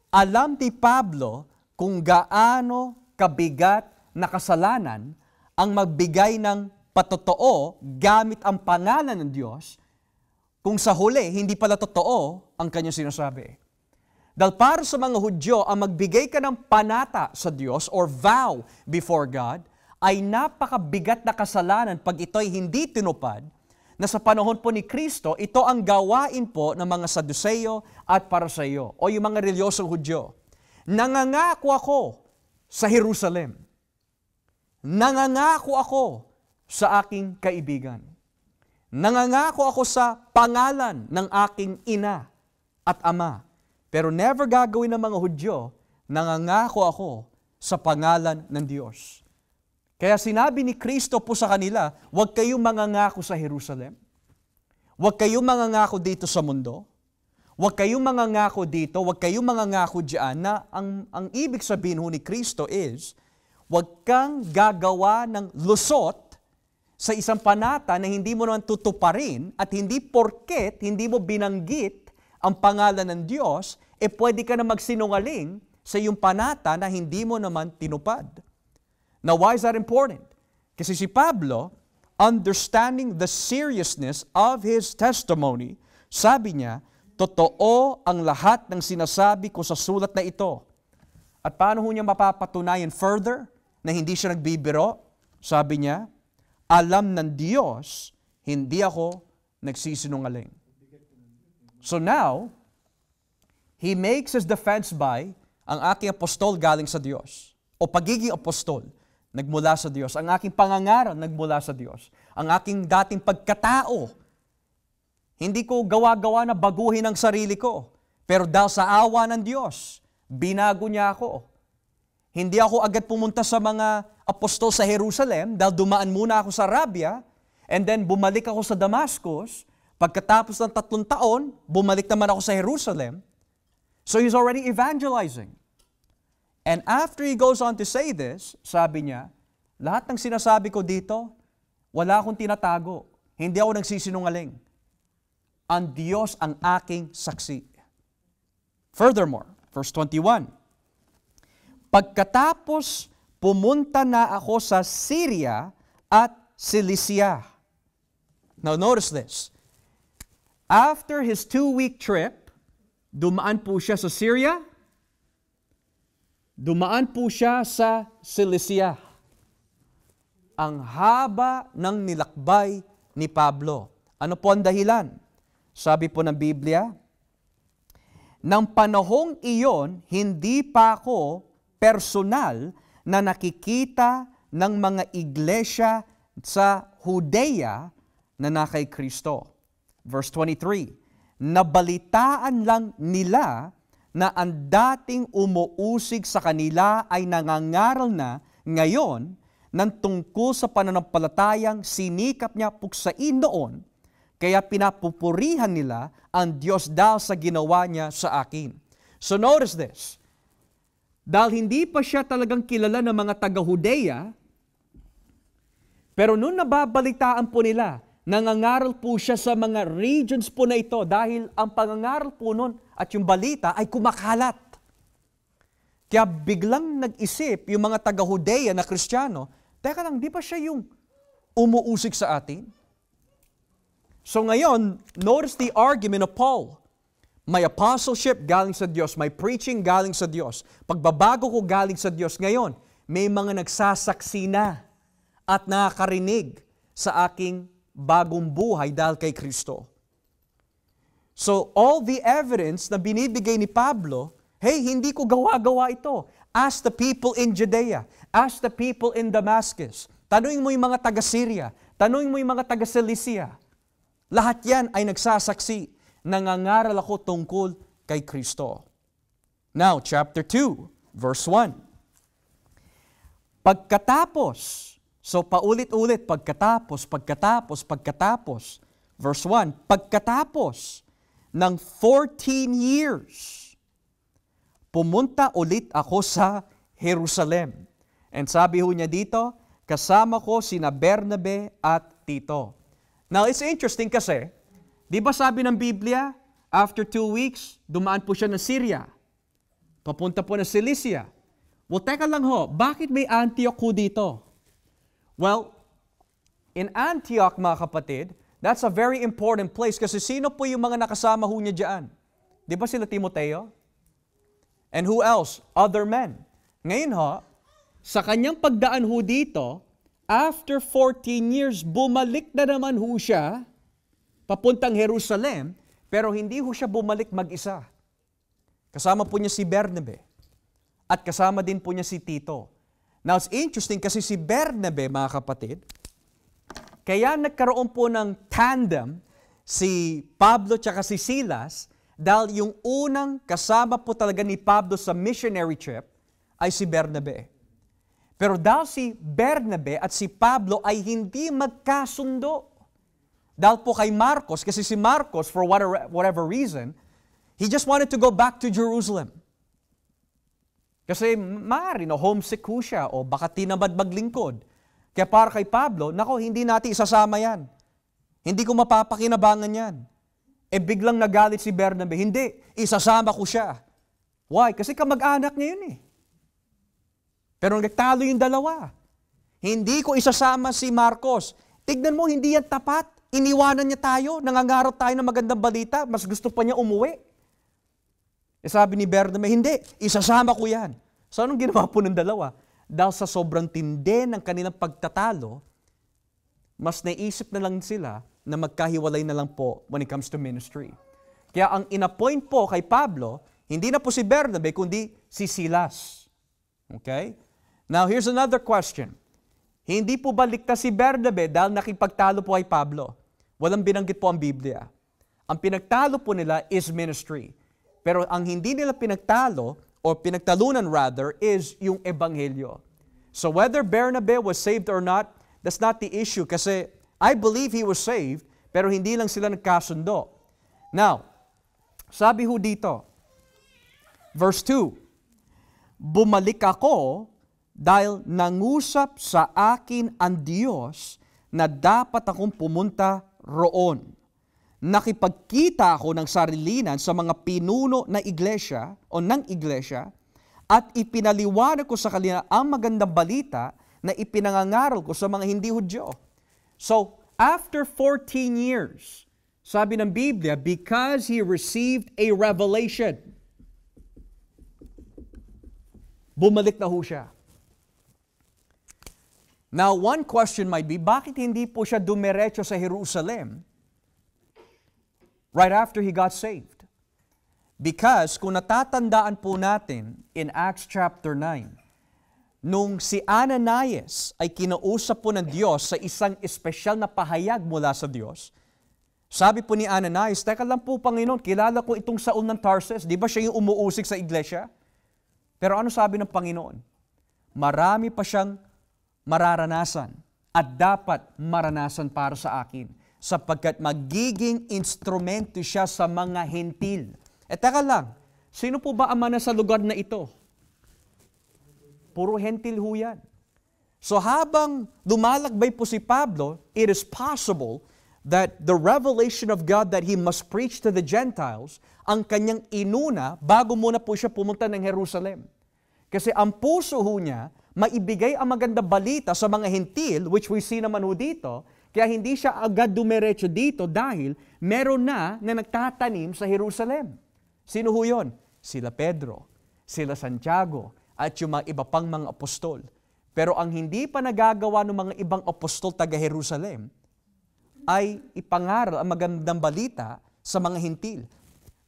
alam ni Pablo kung gaano kabigat na kasalanan ang magbigay ng patotoo gamit ang pangalan ng Diyos kung sa huli, hindi pala totoo ang kanyang sinasabi. Dahil para sa mga Hudyo, ang magbigay ka ng panata sa Diyos or vow before God ay napakabigat na kasalanan pag ito'y hindi tinupad, na sa panahon po ni Kristo, ito ang gawain po ng mga Saduceo at Pariseo o yung mga reliyosong Hudyo. Nangangako ako sa Jerusalem. Nangangako ako sa aking kaibigan. Nangangako ako sa pangalan ng aking ina at ama. Pero never gagawin ng mga Hudyo, nangangako ako sa pangalan ng Diyos. Kaya sinabi ni Kristo po sa kanila, huwag kayong mangangako sa Jerusalem. Huwag kayong mangangako dito sa mundo. Huwag kayong mangangako dito, huwag kayong mangangako diyan na ang ibig sabihin ho ni Kristo is, huwag kang gagawa ng lusot sa isang panata na hindi mo naman tutuparin at hindi porket hindi mo binanggit ang pangalan ng Diyos, pwede ka na magsinungaling sa iyong panata na hindi mo naman tinupad. Now, why is that important? Kasi si Pablo, understanding the seriousness of his testimony, sabi niya, totoo ang lahat ng sinasabi ko sa sulat na ito. At paano ho niya mapapatunayan further na hindi siya nagbibiro? Sabi niya, alam ng Diyos, hindi ako nagsisinungaling. So now, he makes his defense by, ang aking apostol galing sa Diyos. O pagiging apostol, nagmula sa Diyos. Ang aking pangangaral, nagmula sa Diyos. Ang aking dating pagkatao, hindi ko gawa-gawa na baguhin ang sarili ko. Pero dahil sa awa ng Diyos, binago niya ako. Hindi ako agad pumunta sa mga apostol sa Jerusalem dahil dumaan muna ako sa Arabia and then bumalik ako sa Damascus. Pagkatapos ng 3 taon, bumalik naman ako sa Jerusalem. So he's already evangelizing. And after he goes on to say this, sabi niya, lahat ng sinasabi ko dito, wala akong tinatago. Hindi ako nagsisinungaling. Ang Diyos ang aking saksi. Furthermore, verse 21, pagkatapos pumunta na ako sa Syria at Cilicia. Now notice this. After his 2-week trip, dumaan po siya sa Syria, dumaan po siya sa Cilicia. Ang haba ng nilakbay ni Pablo. Ano po ang dahilan? Sabi po ng Biblia, nang panahong iyon, hindi pa ako personal na nakikita ng mga iglesia sa Judea na nakay Kristo. Verse 23, nabalitaan lang nila na ang dating umuusig sa kanila ay nangangaral na ngayon ng tungkol sa pananampalatayang sinikap niya puksain noon, kaya pinapupurihan nila ang Diyos dahil sa ginawa niya sa akin. So notice this. Dahil hindi pa siya talagang kilala ng mga taga-Judea, pero noon nababalitaan po nila, nangangaral po siya sa mga regions po na ito dahil ang pangangaral po noon at yung balita ay kumakalat. Kaya biglang nag-isip yung mga taga-Judea na Kristiyano, teka lang, di ba siya yung umuusig sa atin? So ngayon, notice the argument of Paul. May apostleship galing sa Diyos, may preaching galing sa Diyos. Pagbabago ko galing sa Diyos ngayon, may mga nagsasaksi na at nakakarinig sa aking bagong buhay dahil kay Kristo. So all the evidence na binibigay ni Pablo, hey, hindi ko gawa-gawa ito. Ask the people in Judea. Ask the people in Damascus. Tanungin mo yung mga taga-Syria. Tanungin mo yung mga taga-Cilicia. Lahat yan ay nagsasaksi. nangangaral ako tungkol kay Kristo. Now, chapter 2, verse 1. Pagkatapos, so paulit-ulit, pagkatapos. Verse 1, pagkatapos ng 14 years, pumunta ulit ako sa Jerusalem. And sabi ho niya dito, kasama ko sina Bernabe at Tito. Now, it's interesting kasi, di ba sabi ng Biblia, after 2 weeks, dumaan po siya ng Syria. Papunta po ng Cilicia. Well, teka lang ho, bakit may Antioch ho dito? Well, in Antioch, mga kapatid, that's a very important place kasi sino po yung mga nakasama ho niya dyan? Di ba sila Timoteo? And who else? Other men. Ngayon ho, sa kanyang pagdaan ho dito, after 14 years, bumalik na naman ho siya, papuntang Jerusalem, pero hindi ho siya bumalik mag-isa. Kasama po niya si Bernabe. At kasama din po niya si Tito. Now, it's interesting kasi si Bernabe, mga kapatid, kaya nagkaroon po ng tandem si Pablo at si Silas dahil yung unang kasama po talaga ni Pablo sa missionary trip ay si Bernabe. Pero dahil si Bernabe at si Pablo ay hindi magkasundo. Dahil po kay Marcos, kasi si Marcos, for whatever reason, he just wanted to go back to Jerusalem. Kasi maaari na homesick ho siya o baka tinamad maglingkod. Kaya para kay Pablo, nako, hindi natin isasama yan. Hindi ko mapapakinabangan yan. Biglang nagalit si Bernabe, hindi, isasama ko siya. Why? Kasi kamag-anak niya yun eh. Pero nagtalo yung dalawa. Hindi ko isasama si Marcos. Tignan mo, hindi yan tapat. Iniwanan niya tayo, nangangarap tayo ng magandang balita, mas gusto pa niya umuwi. Sabi ni Bernabe, hindi, isasama ko yan. So anong ginawa po ng dalawa? Dahil sa sobrang tindi ng kanilang pagtatalo, mas naisip na lang sila na magkahiwalay na lang po when it comes to ministry. Kaya ang inappoint po kay Pablo, hindi na po si Bernabe, kundi si Silas. Okay? Now, here's another question. Hindi po ba ligtas si Bernabe dahil nakipagtalo po kay Pablo? Walang binanggit po ang Biblia. Ang pinagtalo po nila is ministry. Pero ang hindi nila pinagtalo, o pinagtalunan rather, is yung Ebanghelyo. So whether Bernabe was saved or not, that's not the issue kasi I believe he was saved, pero hindi lang sila nagkasundo. Now, sabi ho dito, verse 2, bumalik ako dahil nangusap sa akin ang Diyos na dapat akong pumunta roon. Nakipagkita ako ng sarilinan sa mga pinuno na iglesia o ng iglesia at ipinaliwanag ko sa kanila ang magandang balita na ipinangangaral ko sa mga hindi Hudyo. So, after 14 years, sabi ng Biblia, because he received a revelation, bumalik na ho siya. Now, one question might be, bakit hindi po siya dumiretso sa Jerusalem right after he got saved? Because kung natatandaan po natin in Acts chapter 9, nung si Ananias ay kinausap po ng Diyos sa isang espesyal na pahayag mula sa Diyos, sabi po ni Ananias, teka lang po Panginoon, kilala ko itong Saul ng Tarsus, di ba siya yung umuusik sa iglesia? Pero ano sabi ng Panginoon? Marami pa siyang mararanasan at dapat maranasan para sa akin sapagkat magiging instrumento siya sa mga hentil. Teka lang, sino po ba ama na sa lugar na ito? Puro hentil ho yan. So habang lumalakbay po si Pablo, it is possible that the revelation of God that he must preach to the Gentiles, ang kanyang inuna bago muna po siya pumunta ng Jerusalem. Kasi ang puso ho niya, maibigay ang magandang balita sa mga hentil, which we see naman ho dito, kaya hindi siya agad dumiretso dito dahil meron na nagtatanim sa Jerusalem. Sino ho yun? Sila Pedro, sila Santiago, at yung mga iba pang mga apostol. Pero ang hindi pa nagagawa ng mga ibang apostol taga Jerusalem ay ipangaral ang magandang balita sa mga hentil.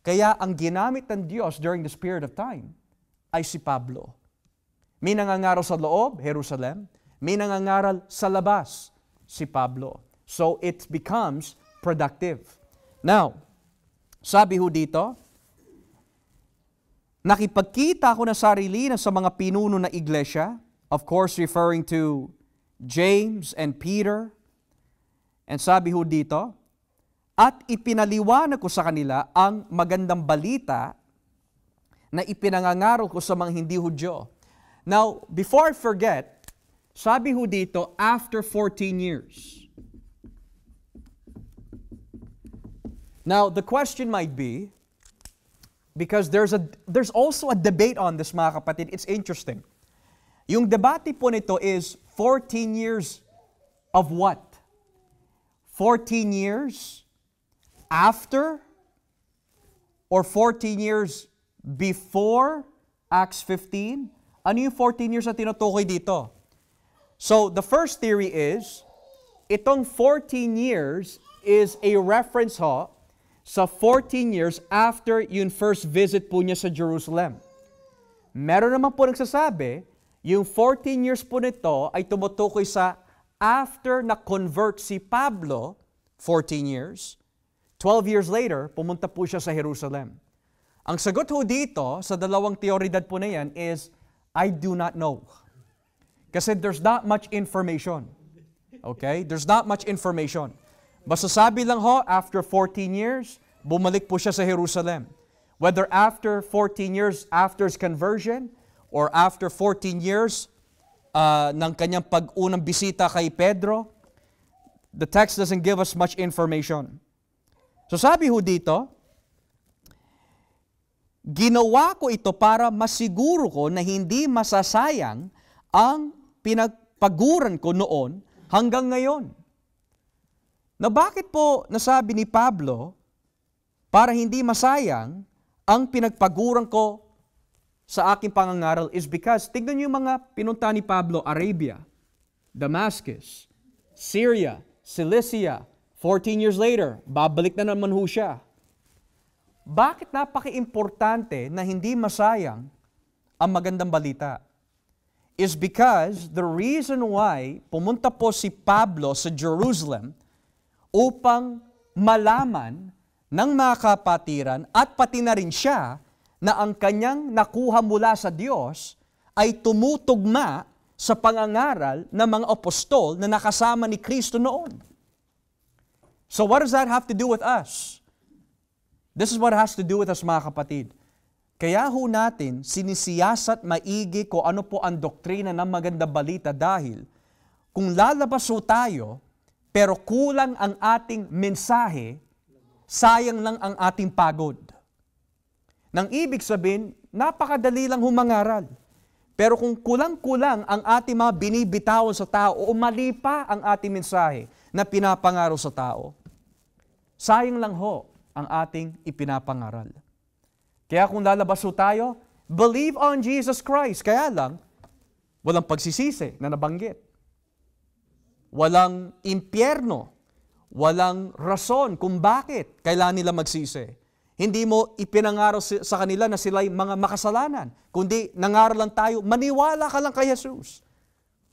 Kaya ang ginamit ng Diyos during this period of time ay si Pablo. May nangangaral sa loob, Jerusalem. May nangangaral sa labas, si Pablo. So it becomes productive. Now, Sabi ho dito, nakipagkita ako ng sarili sa mga pinuno na iglesia, of course referring to James and Peter. And sabi ho dito, at ipinaliwanag ko sa kanila ang magandang balita na ipinangangaral ko sa mga hindi Hudyo. Now, before I forget, sabi ho dito, after 14 years. Now, the question might be, because there's also a debate on this, mga kapatid. It's interesting. Yung debate po nito is 14 years of what? 14 years after or 14 years before Acts 15? Ano yung 14 years na tinutukoy dito? So, the first theory is, itong 14 years is a reference ho sa 14 years after yung first visit po niya sa Jerusalem. Meron naman po nagsasabi, yung 14 years po nito ay tumutukoy sa after na-convert si Pablo, 14 years, 12 years later, pumunta po siya sa Jerusalem. Ang sagot ho dito sa dalawang teoridad po na yan is, I do not know. Kasi there's not much information. Okay? There's not much information. Basta sabi lang ho, after 14 years, bumalik po siya sa Jerusalem. Whether after 14 years after his conversion, or after 14 years ng kanyang pag-unang bisita kay Pedro, the text doesn't give us much information. So sabi ho dito, ginawa ko ito para masiguro ko na hindi masasayang ang pinagpaguran ko noon hanggang ngayon. Na bakit po nasabi ni Pablo para hindi masayang ang pinagpaguran ko sa aking pangangaral is because, tignan niyo yung mga pinunta ni Pablo, Arabia, Damascus, Syria, Cilicia, 14 years later, babalik na naman ho siya. Bakit napaka-importante na hindi masayang ang magandang balita? Is because the reason why pumunta po si Pablo sa Jerusalem upang malaman ng mga kapatiran at pati na rin siya na ang kanyang nakuha mula sa Diyos ay tumutugma sa pangangaral ng mga apostol na nakasama ni Kristo noon. So what does that have to do with us? This is what it has to do with us, mga kapatid. Kaya ho natin sinisiyasat maigi kung ano po ang doktrina ng magandang balita dahil kung lalabas ho tayo pero kulang ang ating mensahe, sayang lang ang ating pagod. Nang ibig sabihin, napakadali lang humangaral. Pero kung kulang-kulang ang ating mga binibitawan sa tao o mali pa ang ating mensahe na pinapangaraw sa tao, sayang lang ho ang ating ipinapangaral. Kaya kung lalabas ho tayo, believe on Jesus Christ. Kaya lang, walang pagsisisi na nabanggit. Walang impyerno. Walang rason kung bakit kailangan nila magsisi. Hindi mo ipinangaral sa kanila na sila'y mga makasalanan. Kundi nangaral lang tayo, maniwala ka lang kay Jesus.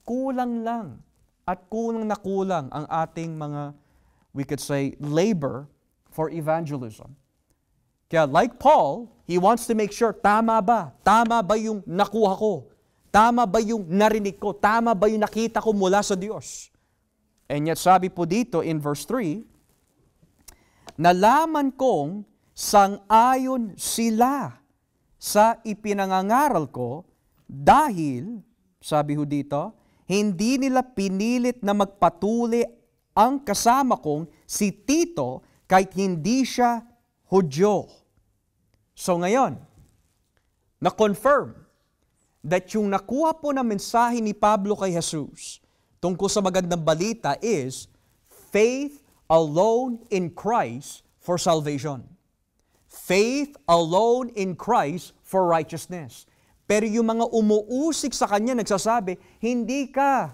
Kulang lang at kulang na kulang ang ating mga, we could say, labor for evangelism. Kaya like Paul, he wants to make sure, tama ba? Tama ba yung nakuha ko? Tama ba yung narinig ko? Tama ba yung nakita ko mula sa Diyos? And yet sabi po dito in verse 3, nalaman kong sang-ayon sila sa ipinangangaral ko dahil, sabi ho dito, hindi nila pinilit na magpatuli ang kasama kong si Tito kahit hindi siya Hudyo. So ngayon, na-confirm that yung nakuha po na mensahe ni Pablo kay Jesus tungkol sa magandang balita is faith alone in Christ for salvation. Faith alone in Christ for righteousness. Pero yung mga umuusik sa kanya nagsasabi, hindi ka,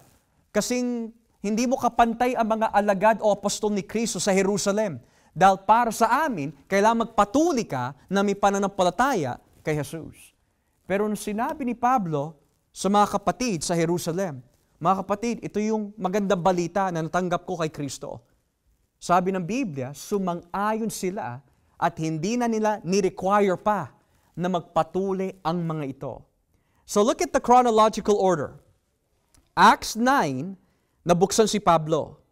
kasing hindi mo kapantay ang mga alagad o apostol ni Kristo sa Jerusalem. Dahil para sa amin, kailangan magpatuli ka na may pananampalataya kay Jesus. Pero nung sinabi ni Pablo sa mga kapatid sa Jerusalem, mga kapatid, ito yung magandang balita na natanggap ko kay Kristo. Sabi ng Biblia, sumang-ayon sila at hindi na nila ni-require pa na magpatuli ang mga ito. So look at the chronological order. Acts 9, nabuksan si Pablo.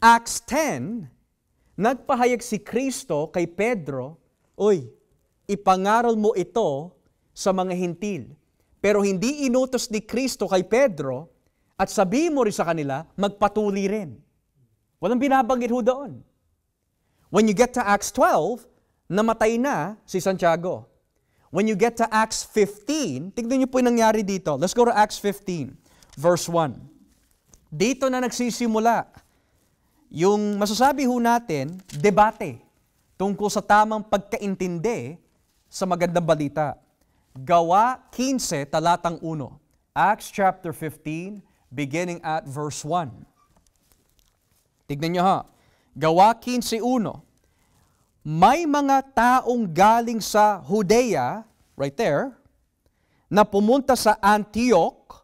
Acts 10, nagpahayag si Kristo kay Pedro, "Uy, ipangaral mo ito sa mga hintil." Pero hindi inutos ni Kristo kay Pedro at sabihin mo rin sa kanila, magpatuli rin. Walang binabanggit ho doon. When you get to Acts 12, namatay na si Santiago. When you get to Acts 15, tignan niyo po yung nangyari dito. Let's go to Acts 15, verse 1. Dito na nagsisimula yung masasabi ho natin, debate tungkol sa tamang pagkaintindi sa magandang balita. Gawa 15, talatang 1. Acts chapter 15, beginning at verse 1. Tignan niyo ha. Gawa 15:1. May mga taong galing sa Judea, right there, na pumunta sa Antioch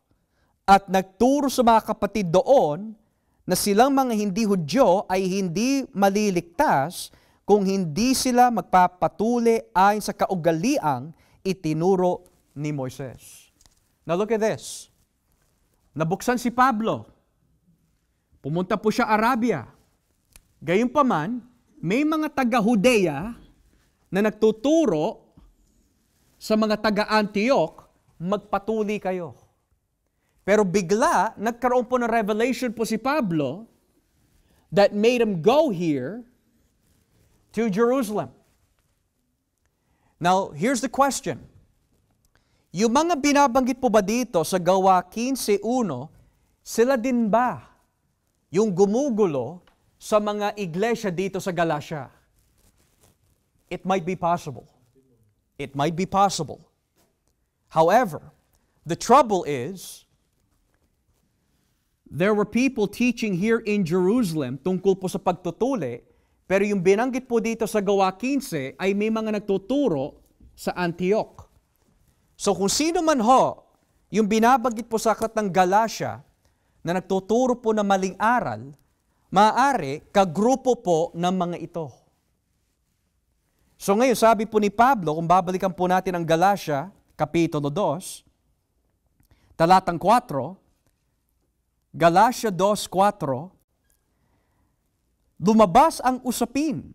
at nagturo sa mga kapatid doon na silang mga hindi Hudyo ay hindi maliligtas kung hindi sila magpapatuli ayon sa kaugaliang itinuro ni Moises. Now look at this. Nabuksan si Pablo. Pumunta po siya Arabia. Gayunpaman, may mga taga-Judea na nagtuturo sa mga taga-Antioch, magpatuli kayo. Pero bigla, nagkaroon po ng revelation po si Pablo that made him go here to Jerusalem. Now, here's the question. Yung mga binabanggit po ba dito sa Gawa 15:1, sila din ba yung gumugulo sa mga iglesia dito sa Galatia? It might be possible. It might be possible. However, the trouble is, there were people teaching here in Jerusalem tungkol po sa pagtutuli, pero yung binanggit po dito sa Gawa 15 ay may mga nagtuturo sa Antioch. So kung sino man ho, yung binabanggit po sa aklat ng Galatia na nagtuturo po na maling aral, maaari kagrupo po ng mga ito. So ngayon, sabi po ni Pablo, kung babalikan po natin ang Galatia, Kapitulo 2, talatang 4, Galatia 2:4, lumabas ang usapin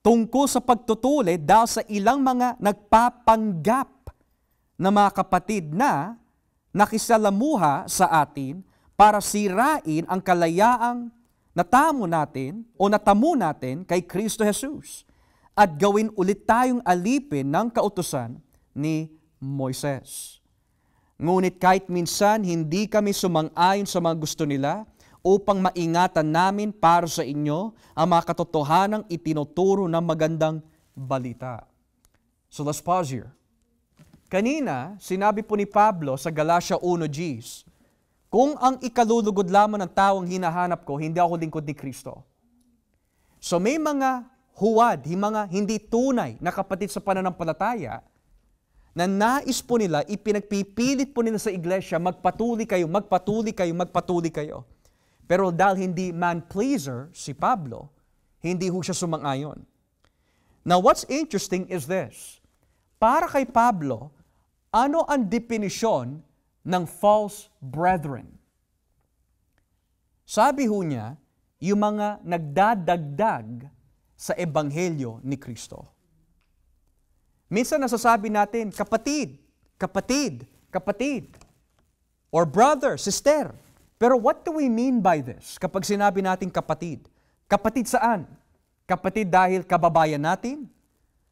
tungkol sa pagtutuli dahil sa ilang mga nagpapanggap na mga kapatid na nakisalamuha sa atin para sirain ang kalayaang natamo natin kay Kristo Jesus at gawin ulit tayong alipin ng kautusan ni Moises. Ngunit kahit minsan hindi kami sumang-ayon sa mga gusto nila upang maingatan namin para sa inyo ang mga katotohanang itinuturo ng magandang balita. So let's pause here. Kanina, sinabi po ni Pablo sa Galatia 1:10, kung ang ikalulugod lamang ng taong hinahanap ko, hindi ako lingkod ni Kristo. So may mga huwad, mga hindi tunay na kapatid sa pananampalataya na nais po nila, ipinagpipilit po nila sa iglesia, magpatuli kayo, magpatuli kayo, magpatuli kayo. Pero dahil hindi man-pleaser si Pablo, hindi ho siya sumang-ayon. Now what's interesting is this. Para kay Pablo, ano ang definisyon ng false brethren? Sabi ho niya, yung mga nagdadagdag sa ebanghelyo ni Kristo. Minsan nasasabi natin, kapatid, kapatid, kapatid, or brother, sister. Pero what do we mean by this kapag sinabi natin kapatid? Kapatid saan? Kapatid dahil kababayan natin?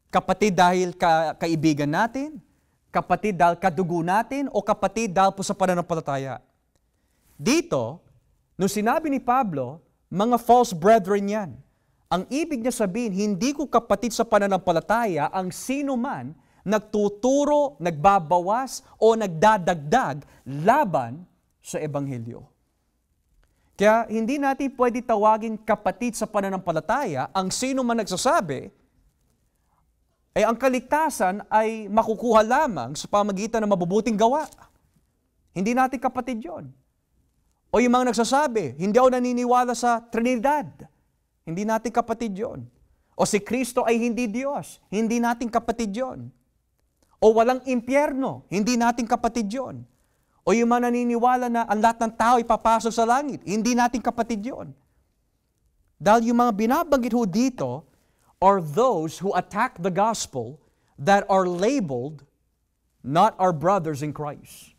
Kapatid dahil kaibigan natin? Kapatid dahil kadugo natin? O kapatid dahil po sa pananampalataya? Dito, nung sinabi ni Pablo, mga false brethren yan. Ang ibig niya sabihin, hindi ko kapatid sa pananampalataya ang sino man nagtuturo, nagbabawas, o nagdadagdag laban sa ebanghelyo. Kaya hindi natin pwede tawagin kapatid sa pananampalataya ang sino man nagsasabi, ang kaligtasan ay makukuha lamang sa pamagitan ng mabubuting gawa. Hindi natin kapatid yon. O yung mga nagsasabi, hindi ako naniniwala sa Trinidad. Hindi natin kapatid yon. O si Kristo ay hindi Diyos, hindi nating kapatid yon. O walang impyerno, hindi nating kapatid yon. O yung mga naniniwala na ang lahat ng tao ay papasok sa langit, hindi nating kapatid yon. Dahil yung mga binabanggit ho dito are those who attack the gospel that are labeled not our brothers in Christ.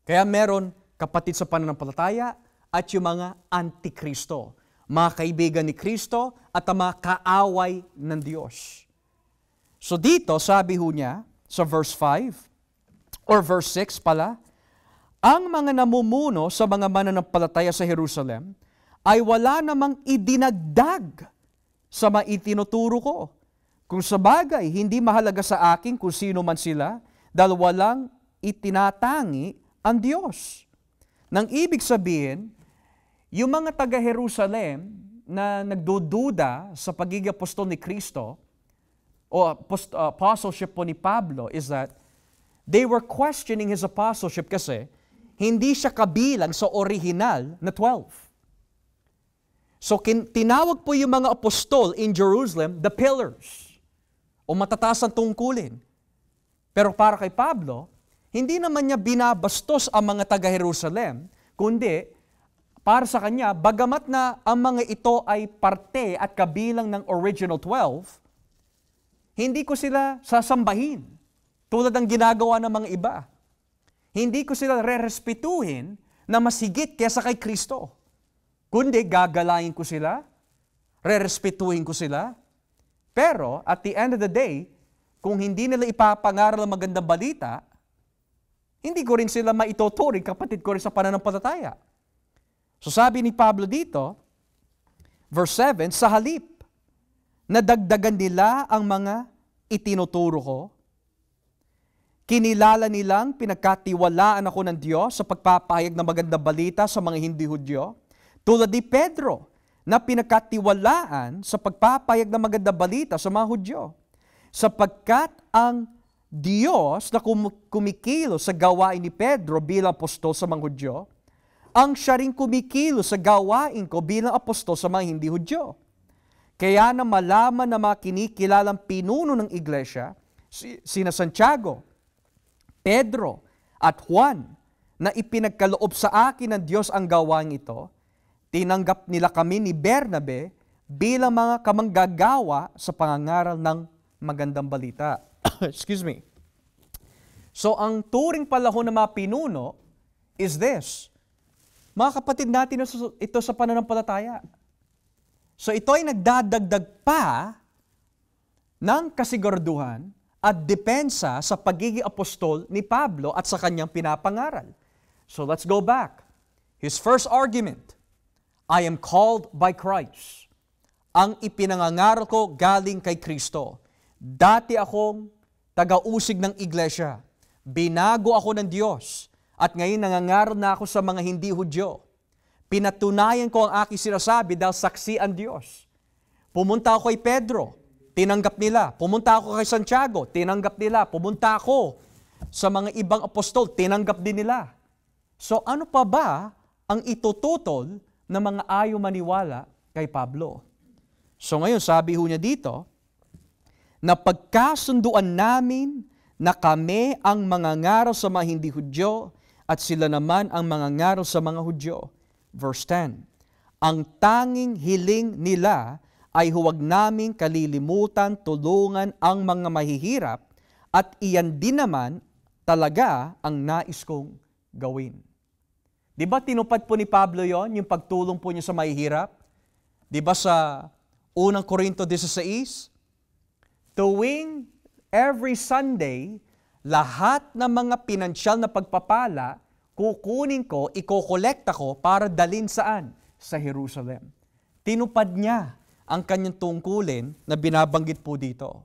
Kaya meron kapatid sa pananampalataya at yung mga antikristo, mga kaibigan ni Kristo at ang mga kaaway ng Diyos. So dito, sabi ho niya sa verse 5, or verse 6 pala, ang mga namumuno sa mga mananampalataya sa Jerusalem ay wala namang idinagdag sa mga itinuturo ko. Kung sabagay, hindi mahalaga sa akin kung sino man sila dahil walang itinatangi ang Diyos. Nang ibig sabihin, yung mga taga-Jerusalem na nagdududa sa pagiging apostol ni Kristo, o apostleship po ni Pablo, is that they were questioning his apostleship kasi hindi siya kabilang sa original na 12. So tinawag po yung mga apostol in Jerusalem, the pillars, o matataas ang tungkulin. Pero para kay Pablo, hindi naman niya binabastos ang mga taga-Jerusalem, kundi para sa kanya, bagamat na ang mga ito ay parte at kabilang ng original 12, hindi ko sila sasambahin tulad ng ginagawa ng mga iba. Hindi ko sila rerespetuhin na masigit kaysa kay Kristo. Kundi gagalayin ko sila, rerespetuhin ko sila, pero at the end of the day, kung hindi nila ipapangaral ang magandang balita, hindi ko rin sila maituturing, kapatid ko rin sa pananampalataya. So sabi ni Pablo dito, verse 7, sa halip, nadagdagan nila ang mga itinuturo ko, kinilala nilang pinagkatiwalaan ako ng Diyos sa pagpapahayag ng magandang balita sa mga hindi Hudyo, tulad ni Pedro na pinagkatiwalaan sa pagpapahayag ng magandang balita sa mga Hudyo, sapagkat ang Diyos na kumikilo sa gawain ni Pedro bilang apostol sa mga Hudyo, ang siya rin kumikilo sa gawain ko bilang apostol sa mga hindi Hudyo. Kaya na malaman na mga kinikilalang pinuno ng iglesia, sina Santiago, Pedro, at Juan, na ipinagkaloob sa akin ng Diyos ang gawain ito, tinanggap nila kami ni Bernabe bilang mga kamanggagawa sa pangangaral ng magandang balita. Excuse me. So, ang turing pala ho ng mga pinuno is this. Mga kapatid natin ito sa pananampalataya. So, ito ay nagdadagdag pa ng kasiguraduhan at depensa sa pagiging apostol ni Pablo at sa kanyang pinapangaral. So, let's go back. His first argument, I am called by Christ. Ang ipinangangaral ko galing kay Kristo. Dati akong taga-usig ng iglesia. Binago ako ng Diyos. At ngayon nangangaral na ako sa mga hindi Hudyo. Pinatunayan ko ang aking sinasabi dahil saksi ang Diyos. Pumunta ako kay Pedro, tinanggap nila. Pumunta ako kay Santiago, tinanggap nila. Pumunta ako sa mga ibang apostol, tinanggap din nila. So ano pa ba ang itututol ng mga ayaw maniwala kay Pablo? So ngayon sabi ho niya dito, na pagkasunduan namin na kami ang mangangaral sa mga hindi Hudyo at sila naman ang mangangaral sa mga Hudyo. Verse 10, ang tanging hiling nila ay huwag naming kalilimutan, tulungan ang mga mahihirap at iyan din naman talaga ang nais kong gawin. Di ba tinupad po ni Pablo yon, yung pagtulong po niya sa mahihirap? Di ba sa unang Korinto 16? Tuwing every Sunday, lahat ng mga pinansyal na pagpapala, kukunin ko, ikokolekta ko para dalhin saan? Sa Jerusalem. Tinupad niya ang kanyang tungkulin na binabanggit po dito.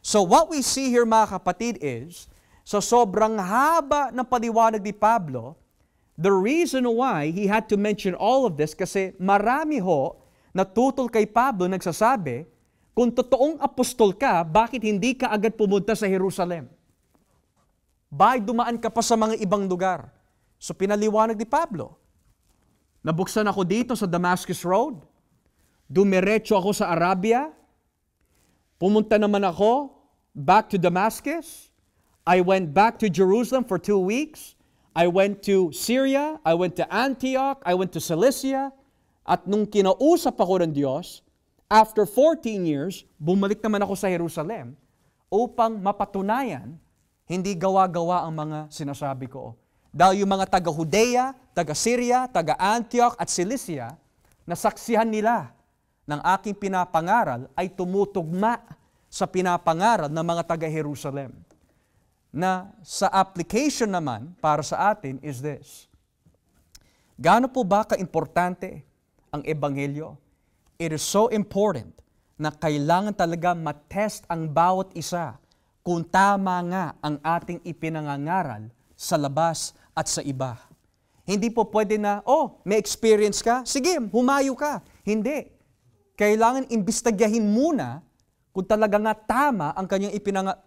So what we see here mga kapatid is, sa sobrang haba ng paliwanag ni Pablo, the reason why he had to mention all of this kasi marami ho na tutol kay Pablo nagsasabi, kung totoong apostol ka, bakit hindi ka agad pumunta sa Jerusalem? Bakit dumaan ka pa sa mga ibang lugar? So pinaliwanag ni Pablo, nabuksan ako dito sa Damascus Road. Dumiretso ako sa Arabia. Pumunta naman ako back to Damascus. I went back to Jerusalem for 2 weeks. I went to Syria. I went to Antioch. I went to Cilicia. At nung kinausap ako ng Diyos, after 14 years, bumalik naman ako sa Jerusalem upang mapatunayan, hindi gawa-gawa ang mga sinasabi ko. Dahil yung mga taga-Judea, taga-Syria, taga-Antioch at Cilicia, nasaksihan nila ng aking pinapangaral ay tumutugma sa pinapangaral ng mga taga-Jerusalem. Na sa application naman para sa atin is this. Gaano po ba kaimportante ang Ebanghelyo? It is so important na kailangan talaga matest ang bawat isa kung tama nga ang ating ipinangangaral sa labas at sa iba. Hindi po pwede na, may experience ka? Sige, humayo ka. Hindi. Kailangan imbestagahin muna kung talaga nga tama ang kanyang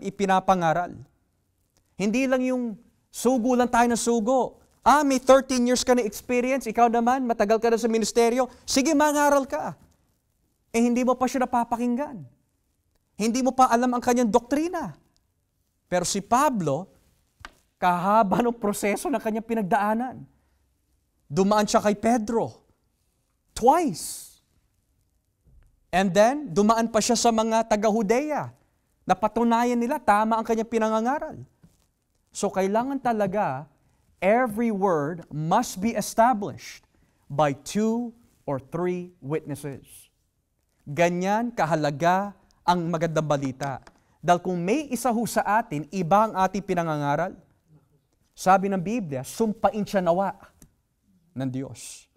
ipinapangaral. Hindi lang yung sugo lang tayo na sugo. May 13 years ka na experience, ikaw naman, matagal ka na sa ministeryo, sige, mangaral ka. Hindi mo pa siya napapakinggan. Hindi mo pa alam ang kanyang doktrina. Pero si Pablo, kahaba ng proseso ng kanyang pinagdaanan. Dumaan siya kay Pedro. Twice. And then, dumaan pa siya sa mga taga-Judea. Napatunayan nila, tama ang kanyang pinangangaral. So, kailangan talaga, every word must be established by 2 or 3 witnesses. Ganyan kahalaga ang magandang balita. Dahil kung may isa ho sa atin, iba ang ating pinangangaral, sabi ng Biblia, sumpain siya nawa ng Diyos.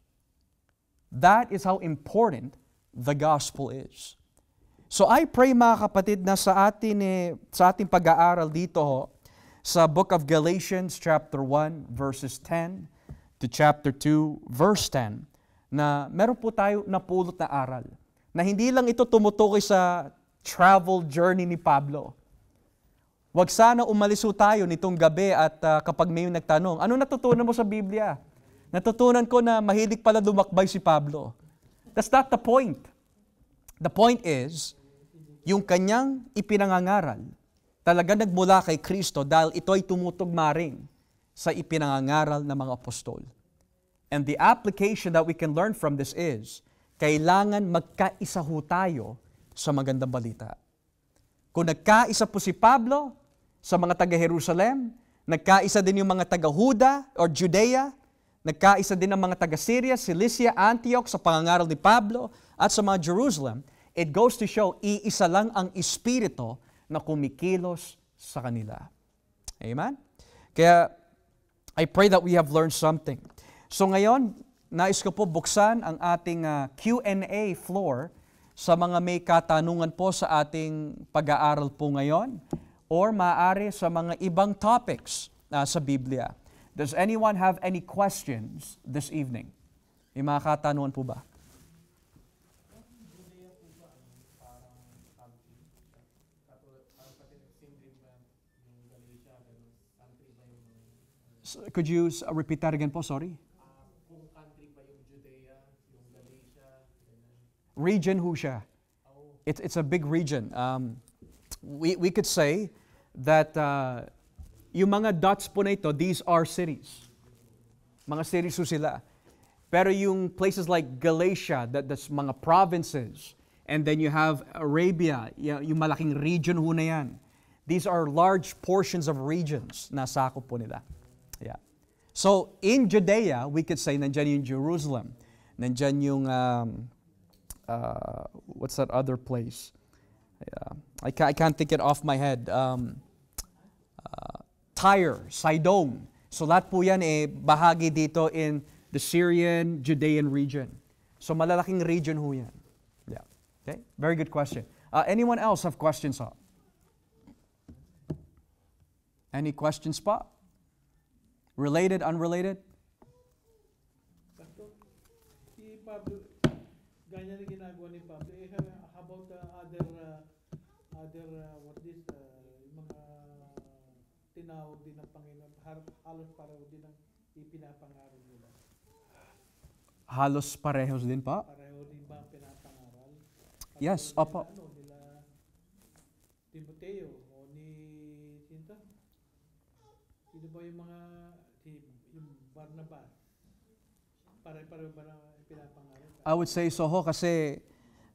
That is how important the gospel is. So I pray mga kapatid na sa ating pag-aaral dito sa book of Galatians chapter 1 verses 10 to chapter 2 verse 10 na meron po tayo napulot na aral na hindi lang ito tumutukoy sa travel journey ni Pablo. Huwag sana umalis tayo nitong gabi at kapag may nagtanong, ano natutunan mo sa Biblia? Natutunan ko na mahilig pala lumakbay si Pablo. That's not the point. The point is, yung kanyang ipinangangaral, talaga nagmula kay Kristo dahil ito ay tumutugma rin sa ipinangangaral ng mga apostol. And the application that we can learn from this is, kailangan magkaisa ho tayo sa magandang balita. Kung nagkaisa po si Pablo sa mga taga-Jerusalem, nagkaisa din yung mga taga-Huda or Judea, nagkaisa din ang mga taga-Syria, Cilicia, Antioch sa pangangaral ni Pablo at sa mga Jerusalem, it goes to show, iisa lang ang Espiritu na kumikilos sa kanila. Amen? Kaya, I pray that we have learned something. So ngayon, nais ko po buksan ang ating Q&A floor sa mga may katanungan po sa ating pag-aaral po ngayon or maaari sa mga ibang topics sa Biblia. Does anyone have any questions this evening? May mga katanungan po ba? Could you repeat that again po? Sorry. Kung country ba yung Judea, yung Galatia, Region ho siya. It's a big region. We could say that yung mga dots po na ito, these are cities. Mga cities ho sila. Pero yung places like Galatia, that's mga provinces, and then you have Arabia, yung malaking region ho na yan. These are large portions of regions na sakop po nila. Yeah. So, in Judea, we could say, nandyan yung Jerusalem. Nandyan yung, what's that other place? I can't think it off my head. Tyre, Sidon. So, lahat po yan bahagi dito in the Syrian, Judean region. So, malalaking region ho yan. Yeah. Okay? Very good question. Anyone else have questions? Any questions pa? Related, unrelated? Pastor, si Pablo, ganyan na ginagawa ni Pablo. How about yung mga tinawag din ng Panginoon, halos pareho din ang ipinapangaral nila. Halos parehos din pa? Pareho din ba ang pinapangaral? Yes, opo. Nila Timoteo o ni Sinta. Sino ba yung mga yung Barnabas? Pare-pareho ba na pinapangalan? I would say so ho, kasi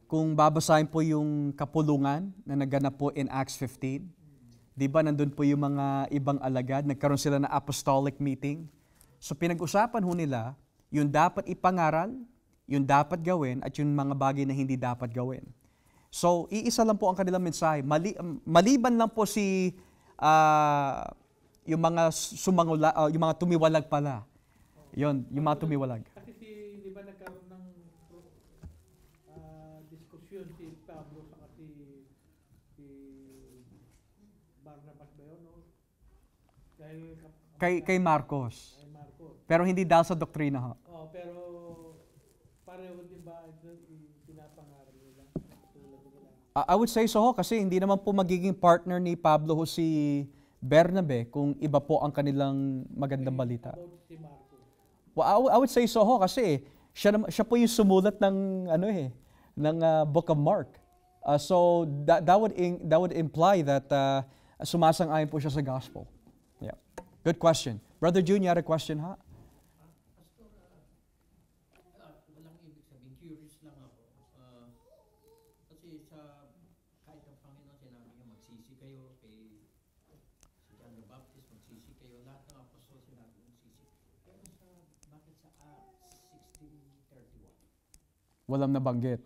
kung babasahin po yung kapulungan na naganap po in Acts 15, di ba nandun po yung mga ibang alagad, nagkaroon sila ng apostolic meeting. So pinag-usapan ho nila yung dapat ipangaral, yung dapat gawin, at yung mga bagay na hindi dapat gawin. So iisa lang po ang kanilang mensahe. Maliban lang po yung mga yung mga tumiwalag pala. Yon, yung mga tumiwalag. Kasi di ba nagkaroon ng diskusyon si Pablo sa si Barnabas ba yun? No? Dahil Kay Marcos. Kay Marcos. Pero hindi dahil sa doktrina ho. Oh, pero pareho din ba pinapangaral nila? Tulad nila. I would say so ho, kasi hindi naman po magiging partner ni Pablo ho si Bernabe kung iba po ang kanilang magandang balita. About si Marcos. Well, I would say so ho, kasi siya po yung sumulat ng ng Book of Mark. So that would imply that sumasang-ayon po siya sa gospel. Yeah. Good question. Brother June, you had a question, ha? Pastor, walang ibig sabihin, curious lang ako. Kasi kahit ang Panginoon sinabi niya, magsisi kayo kay si John the Baptist, magsisi kayo, lahat ng apostol sinabi magsisi. Pero bakit sa Acts 16:31? Walang nabanggit.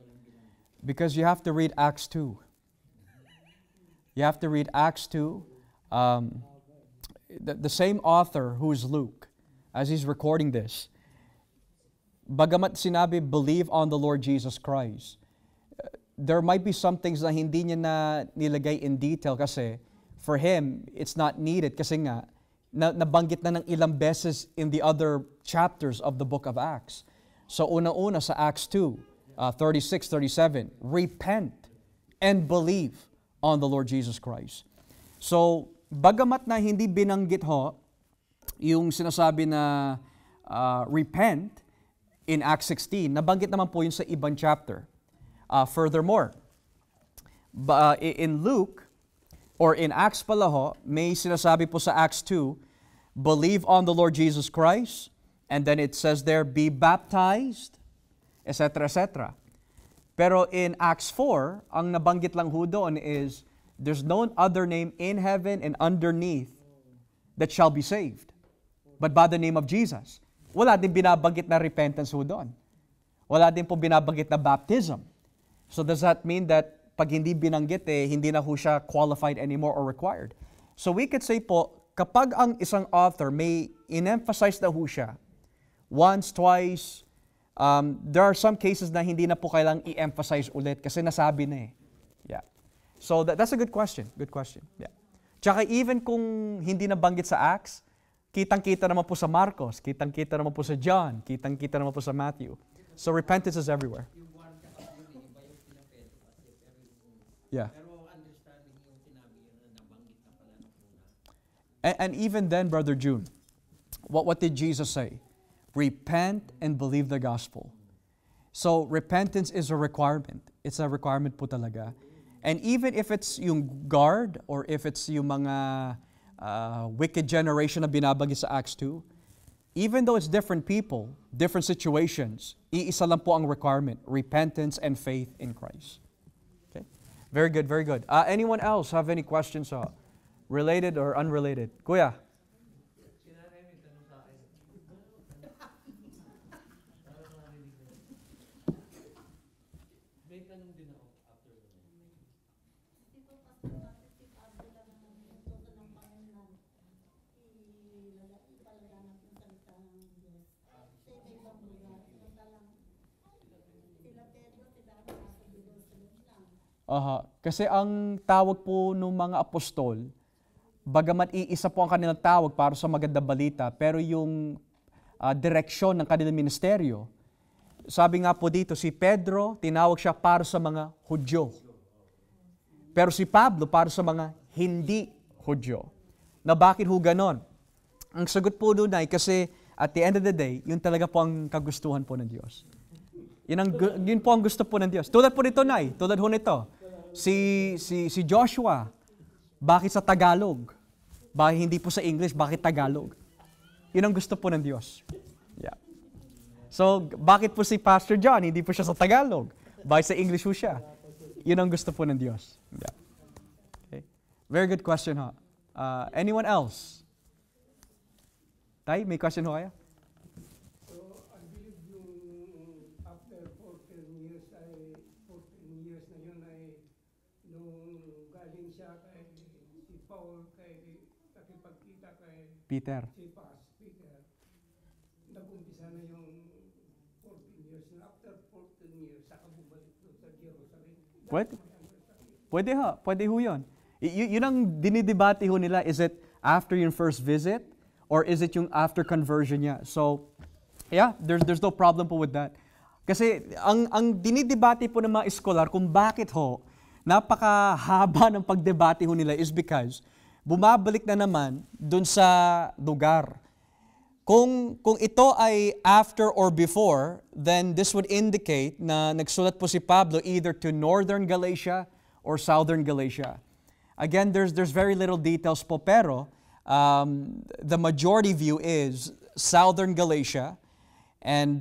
Because you have to read Acts 2. You have to read Acts 2. The same author, who is Luke, as he's recording this, bagamat sinabi, believe on the Lord Jesus Christ, there might be some things na hindi niya na nilagay in detail kasi for him, it's not needed kasi nga, nabanggit na ng ilang beses in the other chapters of the book of Acts. So una-una sa Acts 2, 36, 37, repent and believe on the Lord Jesus Christ. So, bagamat na hindi binanggit ho yung sinasabi na repent in Acts 16, nabanggit naman po yun sa ibang chapter. Furthermore, in Luke, or in Acts pala ho, may sinasabi po sa Acts 2, believe on the Lord Jesus Christ, and then it says there, be baptized, etc., etc. Pero in Acts 4, ang nabanggit lang ho doon is, there's no other name in heaven and underneath that shall be saved, but by the name of Jesus. Wala din binabanggit na repentance ho doon. Wala din po binabanggit na baptism. So does that mean that pag hindi binanggit, hindi na ho siya qualified anymore or required? So we could say po, kapag ang isang author may in-emphasize na ho siya, once, twice, there are some cases na hindi na po kailang i-emphasize ulit kasi nasabi na eh. Yeah. So that's a good question. Good question. Yeah. Tsaka even kung hindi nabanggit sa Acts, kitang-kita naman po sa Marcos, kitang-kita naman po sa John, kitang-kita naman po sa Matthew. So repentance is everywhere. Yung one tsaka yun, iba yung sila Pedro kasi, pero Yeah. pero understanding yung sinabi yun na nabanggit na pala ng una. And even then, Brother June, what did Jesus say? Repent and believe the gospel. So repentance is a requirement. It's a requirement po talaga. And even if it's yung guard or if it's yung mga wicked generation na binabanggit sa Acts 2, even though it's different people, different situations, iisa lang po ang requirement, repentance and faith in Christ. Okay? Very good, very good. Anyone else have any questions related or unrelated? Kuya? May tanong din ako after the Dito kasi bakit si Pablo lang ang nagtuto ng Panginoon ipalaganap yung salita ng Diyos. Kasi may ibang lugar, samantalang sila Pedro, sila ako nasa Jerusalem lang. Kasi ang tawag po ng mga apostol, bagamat iisa po ang kanilang tawag para sa magandang balita, pero yung direksyon ng kanilang ministeryo, sabi nga po dito, si Pedro, tinawag siya para sa mga Hudyo. Pero si Pablo para sa mga hindi Hudyo. Na bakit ho ganon? Ang sagot po doon ay kasi at the end of the day, yun talaga po ang kagustuhan po ng Diyos. Yun po ang gusto po ng Diyos. Tulad po nito, Nay. Tulad ho nito. Si Joshua, bakit sa Tagalog? Bakit hindi po sa English? Bakit Tagalog? Yun ang gusto po ng Diyos. Yeah. So, bakit po si Pastor John, hindi po siya sa Tagalog? Bakit sa English po siya? Yun ang gusto po ng Diyos. Yeah. Okay. Very good question, ha? Anyone else? Tay, may question ho kaya? So, I believe yung after 14 years na yun ay nung galing siya kay si Paul nakipagkita kay Peter. si Peter, nag-umpisa na yung 14 years na. After 14 years, saka bumalik doon sa Jerusalem. Pwede ho yun. Yun ang dinidebate ho nila, is it after yung first visit or is it yung after conversion niya? So, yeah, there's no problem po with that. Kasi ang dinidebate po ng mga eskolar kung bakit ho napakahaba ng pagdebate ho nila is because bumabalik na naman dun sa lugar. Kung ito ay after or before, then this would indicate na nagsulat po si Pablo either to northern Galatia or southern Galatia. Again, there's very little details po, pero the majority view is southern Galatia. And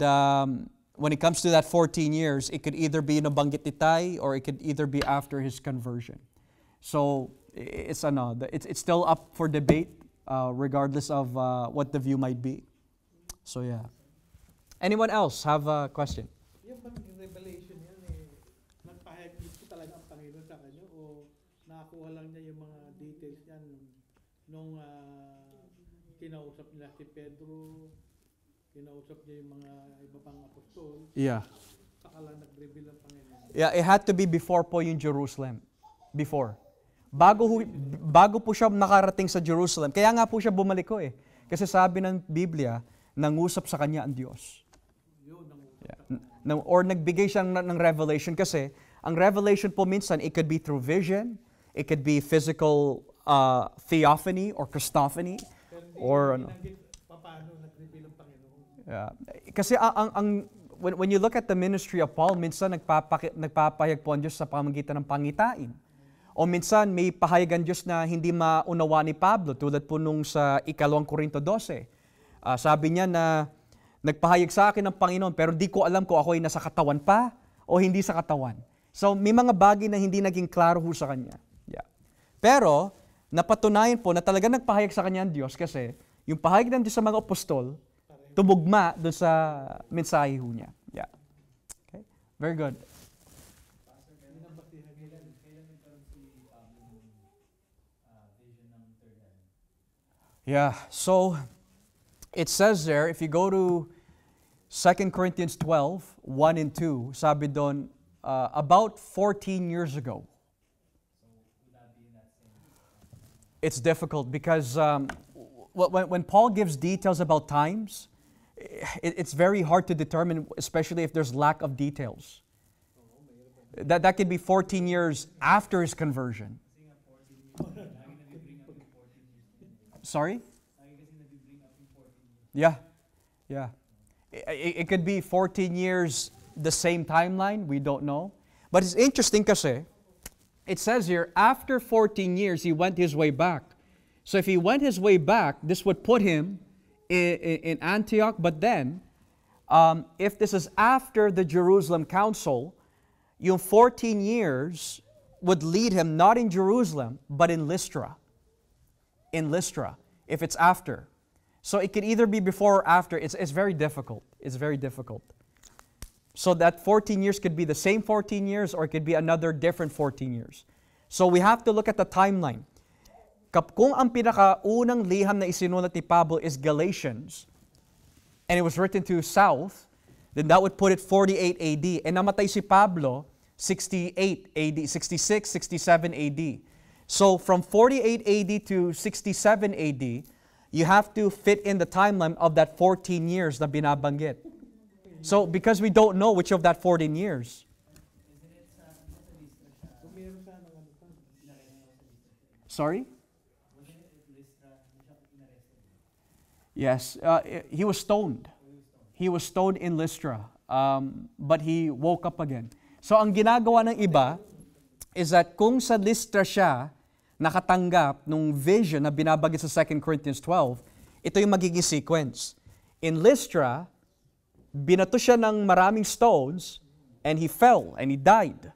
when it comes to that 14 years, it could either be nabanggit ni Tay or it could either be after his conversion. So it's still up for debate regardless of what the view might be. So yeah. Anyone else have a question? Yung bang revelation yan nagpahayag dito talaga ang Panginoon sa kanya o nakakuha lang niya yung mga details yan nung kinausap nila si Pedro, kinausap niya yung mga iba pang apostol, Yeah. saka lang nag-reveal ang Panginoon. Yeah, it had to be before po yung Jerusalem. Before. Bago po siya nakarating sa Jerusalem. Kaya nga po siya bumalik ko eh. Kasi sabi ng Biblia, nangusap sa kanya ang Diyos. Yeah. Or nagbigay siya ng revelation kasi ang revelation po minsan, it could be through vision, it could be physical theophany or Christophany, or ano. Paano nag-reveal ang Panginoon? Yeah. Kasi when you look at the ministry of Paul, minsan nagpapahayag po ang Diyos sa pamamagitan ng pangitain. O minsan may pahayag ang Diyos na hindi maunawa ni Pablo, tulad po nung sa 2 Korinto 12. Sabi niya na nagpahayag sa akin ng Panginoon pero di ko alam kung ako ay nasa katawan pa o hindi sa katawan. So may mga bagay na hindi naging klaro ho sa kanya. Yeah. Pero napatunayan po na talaga nagpahayag sa kanya ang Diyos kasi yung pahayag ng Diyos sa mga apostol, tumugma doon sa mensahe ho niya. Yeah. Okay. Very good. Yeah, so it says there, if you go to 2 Corinthians 12, 1 and 2, sabi doon, about 14 years ago. It's difficult because when Paul gives details about times, it's very hard to determine, especially if there's lack of details. That could be 14 years after his conversion. Sorry? Yeah. It could be 14 years, the same timeline, we don't know. But it's interesting kasi, it says here, after 14 years, he went his way back. So if he went his way back, this would put him in Antioch. But then, if this is after the Jerusalem Council, yung 14 years would lead him not in Jerusalem, but in Lystra. In Lystra, if it's after. So it could either be before or after. It's very difficult. It's very difficult. So that 14 years could be the same 14 years or it could be another different 14 years. So we have to look at the timeline. Kung ang pinakaunang liham na isinulat ni Pablo is Galatians, and it was written to south, then that would put it 48 AD. And namatay si Pablo 68 AD, 66, 67 AD. So from 48 AD to 67 AD, you have to fit in the timeline of that 14 years na binabanggit. So because we don't know which of that 14 years. Sorry? Yes, he was stoned. He was stoned in Lystra. but he woke up again. So ang ginagawa ng iba is that kung sa Lystra siya nakatanggap nung vision na binabagit sa 2 Corinthians 12, ito yung magiging sequence. In Lystra, binato siya ng maraming stones, and he fell, and he died.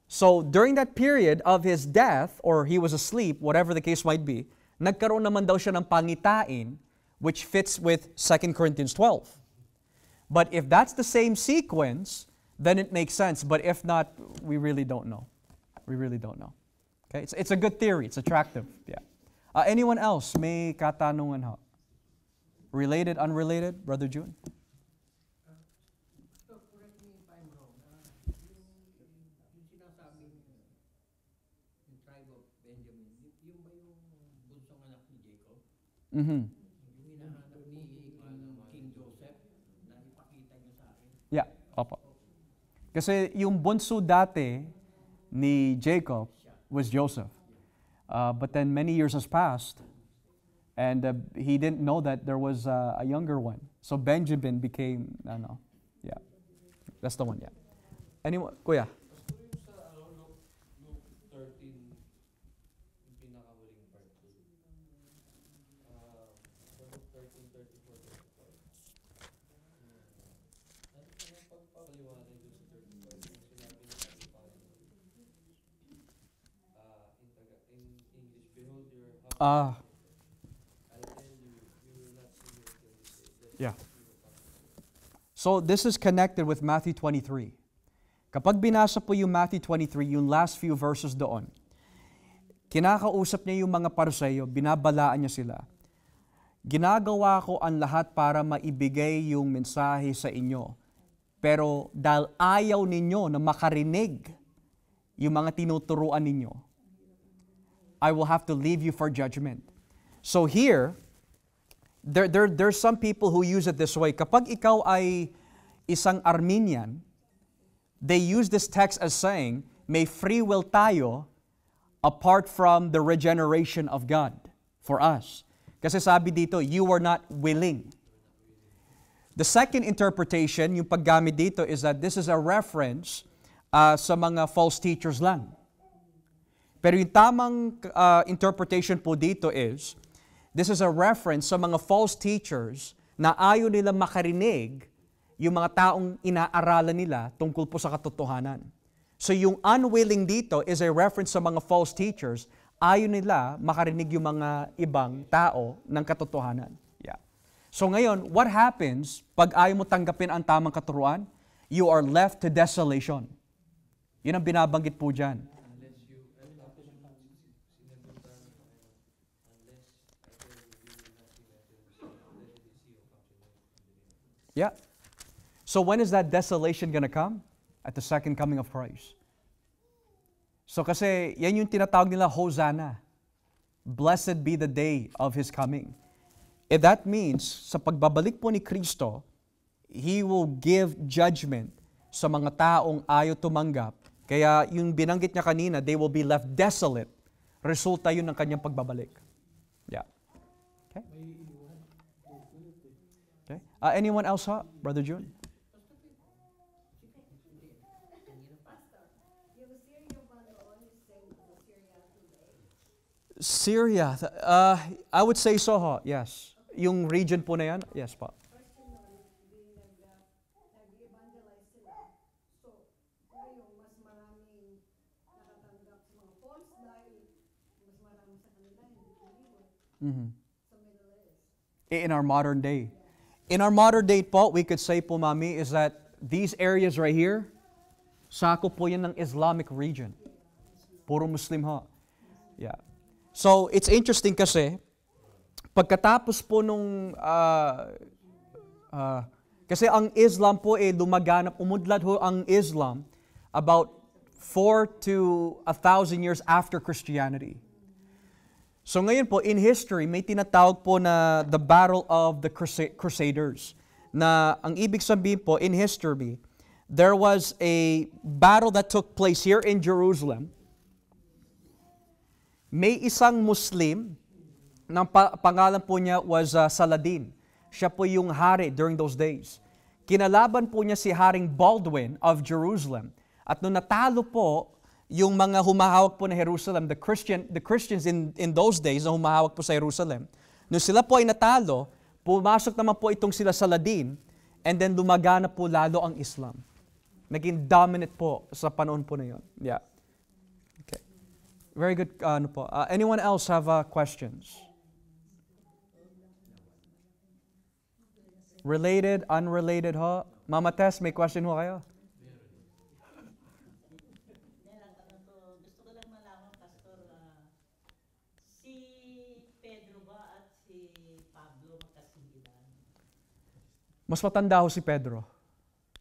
So, during that period of his death, or he was asleep, whatever the case might be, nagkaroon naman daw siya ng pangitain, which fits with 2 Corinthians 12. But if that's the same sequence, then it makes sense. But if not, we really don't know. We really don't know. Okay? It's a good theory. It's attractive. Yeah. Anyone else? May katanungan ho? Related, unrelated? Brother June? So, correct me if I'm wrong. Yung sinasabing yung tribe of Benjamin, yung ba yung bunsong anak ni Jacob? Mm-hmm. Yung hinahanap ni King Joseph na ipakita niyo sa akin? Yeah, opo. Kasi yung bunso dati ni Jacob was Joseph. But then many years has passed, and he didn't know that there was a younger one. So Benjamin became, yeah. That's the one, yeah. Anyone? Kuya? Luke 13, yung pinakahuling part. Luke 13, 34, 35. Ano pagpapaliwanag yung sa 35? Yung sinabi ni Pastor Paolo. In English, behold your house. I tell you, you will not see me until this day. Yeah. So this is connected with Matthew 23. Kapag binasa po yung Matthew 23, yung last few verses doon, kinakausap niya yung mga Pariseo, binabalaan niya sila. Ginagawa ko ang lahat para maibigay yung mensahe sa inyo. Pero dahil ayaw ninyo na makarinig yung mga tinuturuan ninyo, I will have to leave you for judgment. So here, there's some people who use it this way. Kapag ikaw ay isang Arminian, they use this text as saying, may free will tayo apart from the regeneration of God for us. Kasi sabi dito, you were not willing. The second interpretation, yung paggamit dito, is that this is a reference sa mga false teachers lang. Pero yung tamang interpretation po dito is, this is a reference sa mga false teachers na ayaw nila makarinig yung mga taong inaaralan nila tungkol po sa katotohanan. So yung unwilling dito is a reference sa mga false teachers, ayaw nila makarinig yung mga ibang tao ng katotohanan. Yeah. So ngayon, what happens pag ayaw mo tanggapin ang tamang katuruan? You are left to desolation. Yun ang binabanggit po dyan. Yeah. So when is that desolation gonna come? At the second coming of Christ. So kasi yan yung tinatawag nila Hosanna. Blessed be the day of His coming. If that means, sa pagbabalik po ni Kristo, He will give judgment sa mga taong ayaw tumanggap. Kaya yung binanggit niya kanina, they will be left desolate. Resulta yun ng kanyang pagbabalik. Yeah. Okay? Okay. Anyone else, Brother June? Syria, I would say so, yes. Yung region po na yan, yes pa. Nag-evangelize sila. So, ngayon, mas maraming nakatanggap sa mga false dahil mas maraming sa kanila hindi believe sa Middle East. In our modern day. In our modern day po, we could say po, Mami, is that these areas right here, sako po yan ng Islamic region. Puro Muslim ho. Yeah. So, it's interesting kasi, pagkatapos po nung, kasi ang Islam po lumaganap, umudlad ho ang Islam about 4 to 1,000 years after Christianity. So ngayon po, in history, may tinatawag po na the Battle of the Crusaders. Na ang ibig sabihin po, in history, there was a battle that took place here in Jerusalem. May isang Muslim, ng pangalan po niya was Saladin. Siya po yung hari during those days. kinalaban po niya si Haring Baldwin of Jerusalem. At nung natalo po yung mga humahawak po na Jerusalem, the Christians in those days na humahawak po sa Jerusalem, nung sila po ay natalo, pumasok naman po itong sila Saladin, and then lumagana po lalo ang Islam. Naging dominant po sa panahon po na yun. Yeah. Okay. Very good. Anyone else have questions? Related, unrelated ho? Mama Tess, may question ho kayo? Gusto ko lang malaman, Pastor, si Pedro ba at si Pablo magkasigilan? Mas matanda ho si Pedro.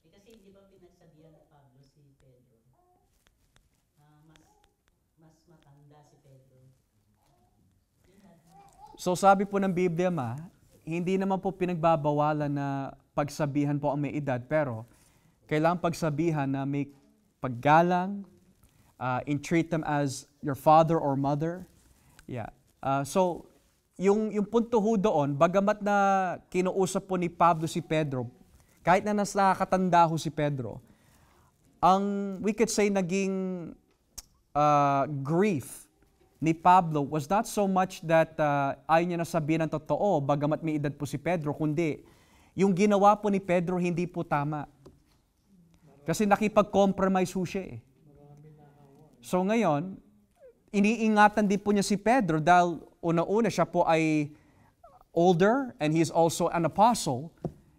Kasi di ba pinagsabihan ni Pablo si Pedro? Mas matanda si Pedro. So sabi po ng Biblia hindi naman po pinagbabawalan na pagsabihan po ang may edad, pero kailangan pagsabihan na may paggalang, treat them as your father or mother. Yeah. So, yung punto ho doon, bagamat na kinuusap po ni Pablo si Pedro, kahit na nakakatanda ho si Pedro, we could say naging grief ni Pablo was not so much that ayaw niya na sabihin ng totoo, bagamat may edad po si Pedro, kundi yung ginawa po ni Pedro hindi po tama. Kasi nakipag-compromise ho siya eh. So ngayon, iniingatan din po niya si Pedro dahil una-una siya po ay older and he is also an apostle.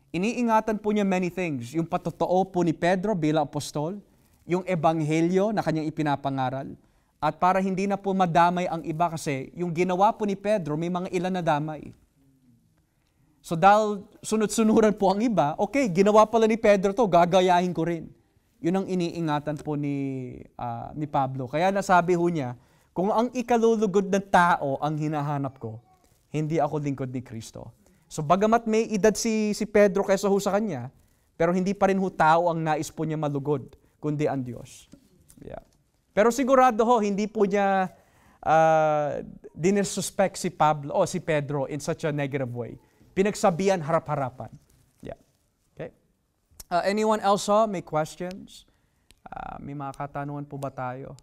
Iniingatan po niya many things. Yung patotoo po ni Pedro bilang apostol, yung ebanghelyo na kanyang ipinapangaral, at para hindi na po madamay ang iba kasi yung ginawa po ni Pedro, may mga ilan na damay. So dahil sunod-sunuran po ang iba, okay, ginawa pala ni Pedro to, gagayahin ko rin. Yun ang iniingatan po ni Pablo. Kaya nasabi ho niya, kung ang ikalulugod ng tao ang hinahanap ko, hindi ako lingkod ni Kristo. So bagamat may edad si Pedro kaysa ho sa kanya, pero hindi pa rin ho tao ang nais po niya malugod, kundi ang Diyos. Yeah. Pero sigurado ho, hindi po niya dinisuspect si Pablo o si Pedro in such a negative way. Pinagsabihan harap-harapan. Yeah. Okay. Anyone else may questions? May mga katanungan po ba tayo?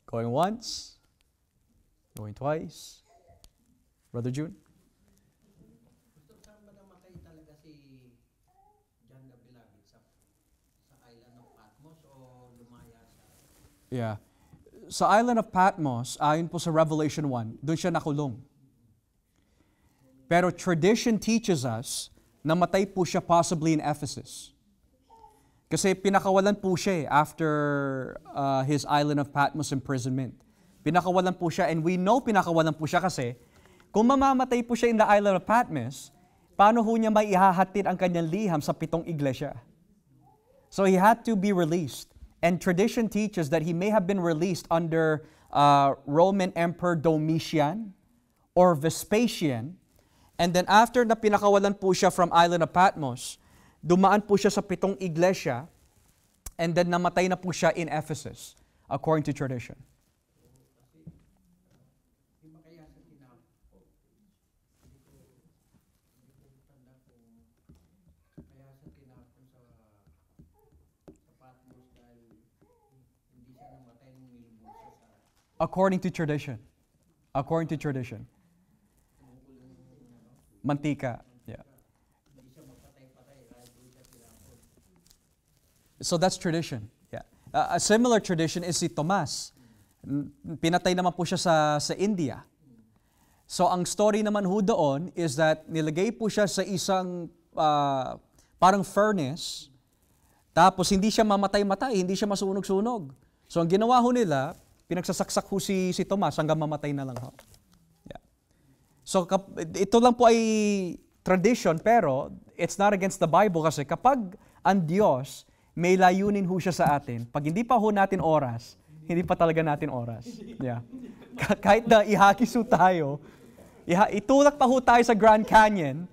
Going once? Going twice? Brother June? Gusto saan ba namatay talaga si John the Beloved sa island of Patmos o lumaya sa... Yeah. Sa island of Patmos, ayon po sa Revelation 1, doon siya nakulong. Pero tradition teaches us na matay po siya possibly in Ephesus. Kasi pinakawalan po siya after his island of Patmos imprisonment. Pinakawalan po siya, and we know pinakawalan po siya kasi kung mamamatay po siya in the island of Patmos, paano ho niya may ihahatid ang kanyang liham sa 7 iglesia? So he had to be released. And tradition teaches that he may have been released under Roman Emperor Domitian or Vespasian. And then after na pinakawalan po siya from island of Patmos, dumaan po siya sa 7 iglesia, and then namatay na po siya in Ephesus, according to tradition. Di ba kaya sa tinapon? Hindi ko tanda kung kaya sa tinapon sa Patmos dahil hindi siya namatay nung nilubog siya sa... According to tradition. According to tradition. Mantika. Yeah. Hindi siya magpatay-patay dahil doon siya tinapon. So that's tradition. Yeah. A similar tradition is si Tomas. Pinatay naman po siya sa India. So ang story naman ho doon is that nilagay po siya sa isang parang furnace, tapos hindi siya mamatay-matay, hindi siya masunog-sunog. So ang ginawa ho nila, pinagsasaksak ho si Tomas hanggang mamatay na lang ho. Yeah. So ito lang po ay tradition, pero it's not against the Bible kasi kapag ang Diyos may layunin ho siya sa atin, pag hindi pa ho natin oras, hindi pa talaga natin oras. Yeah. Kahit na ihakis ho tayo, itulak pa ho tayo sa Grand Canyon,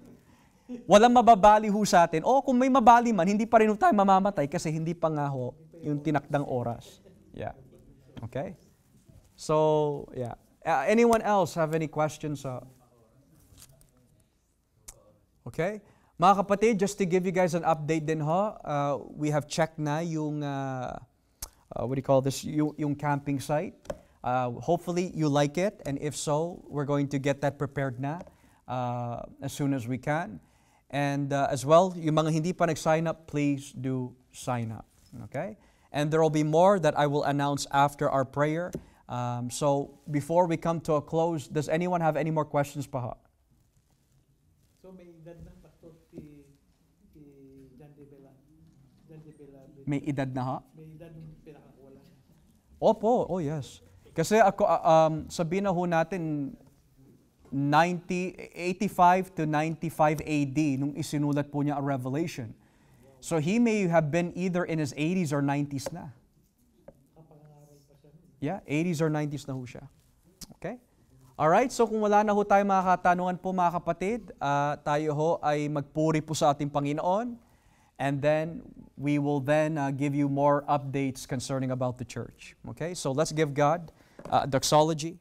walang mababali ho sa atin. O kung may mabali man, hindi pa rin ho tayo mamamatay kasi hindi pa nga ho yung tinakdang oras. Yeah. Okay? So, yeah. Anyone else have any questions? Okay? Mga kapatid, just to give you guys an update din ho, we have checked na yung, what do you call this, yung camping site. Hopefully you like it, and if so, we're going to get that prepared na as soon as we can. And as well, yung mga hindi pa nag-sign up, please do sign up. Okay? And there will be more that I will announce after our prayer. So before we come to a close, does anyone have any more questions pa ho? So may edad na pastor si John de Bella. May edad na ho? May edad yung pinakakuwala. Opo, oh yes. Kasi ako, sabihin na ho natin, 85 to 95 AD nung isinulat po niya ang Revelation. So he may have been either in his 80s or 90s na. Yeah, 80s or 90s na ho siya. Okay? Alright, so kung wala na ho tayo mga katanungan po mga kapatid, tayo ho ay magpuri po sa ating Panginoon, and then we will then give you more updates concerning about the church. Okay, so let's give God doxology.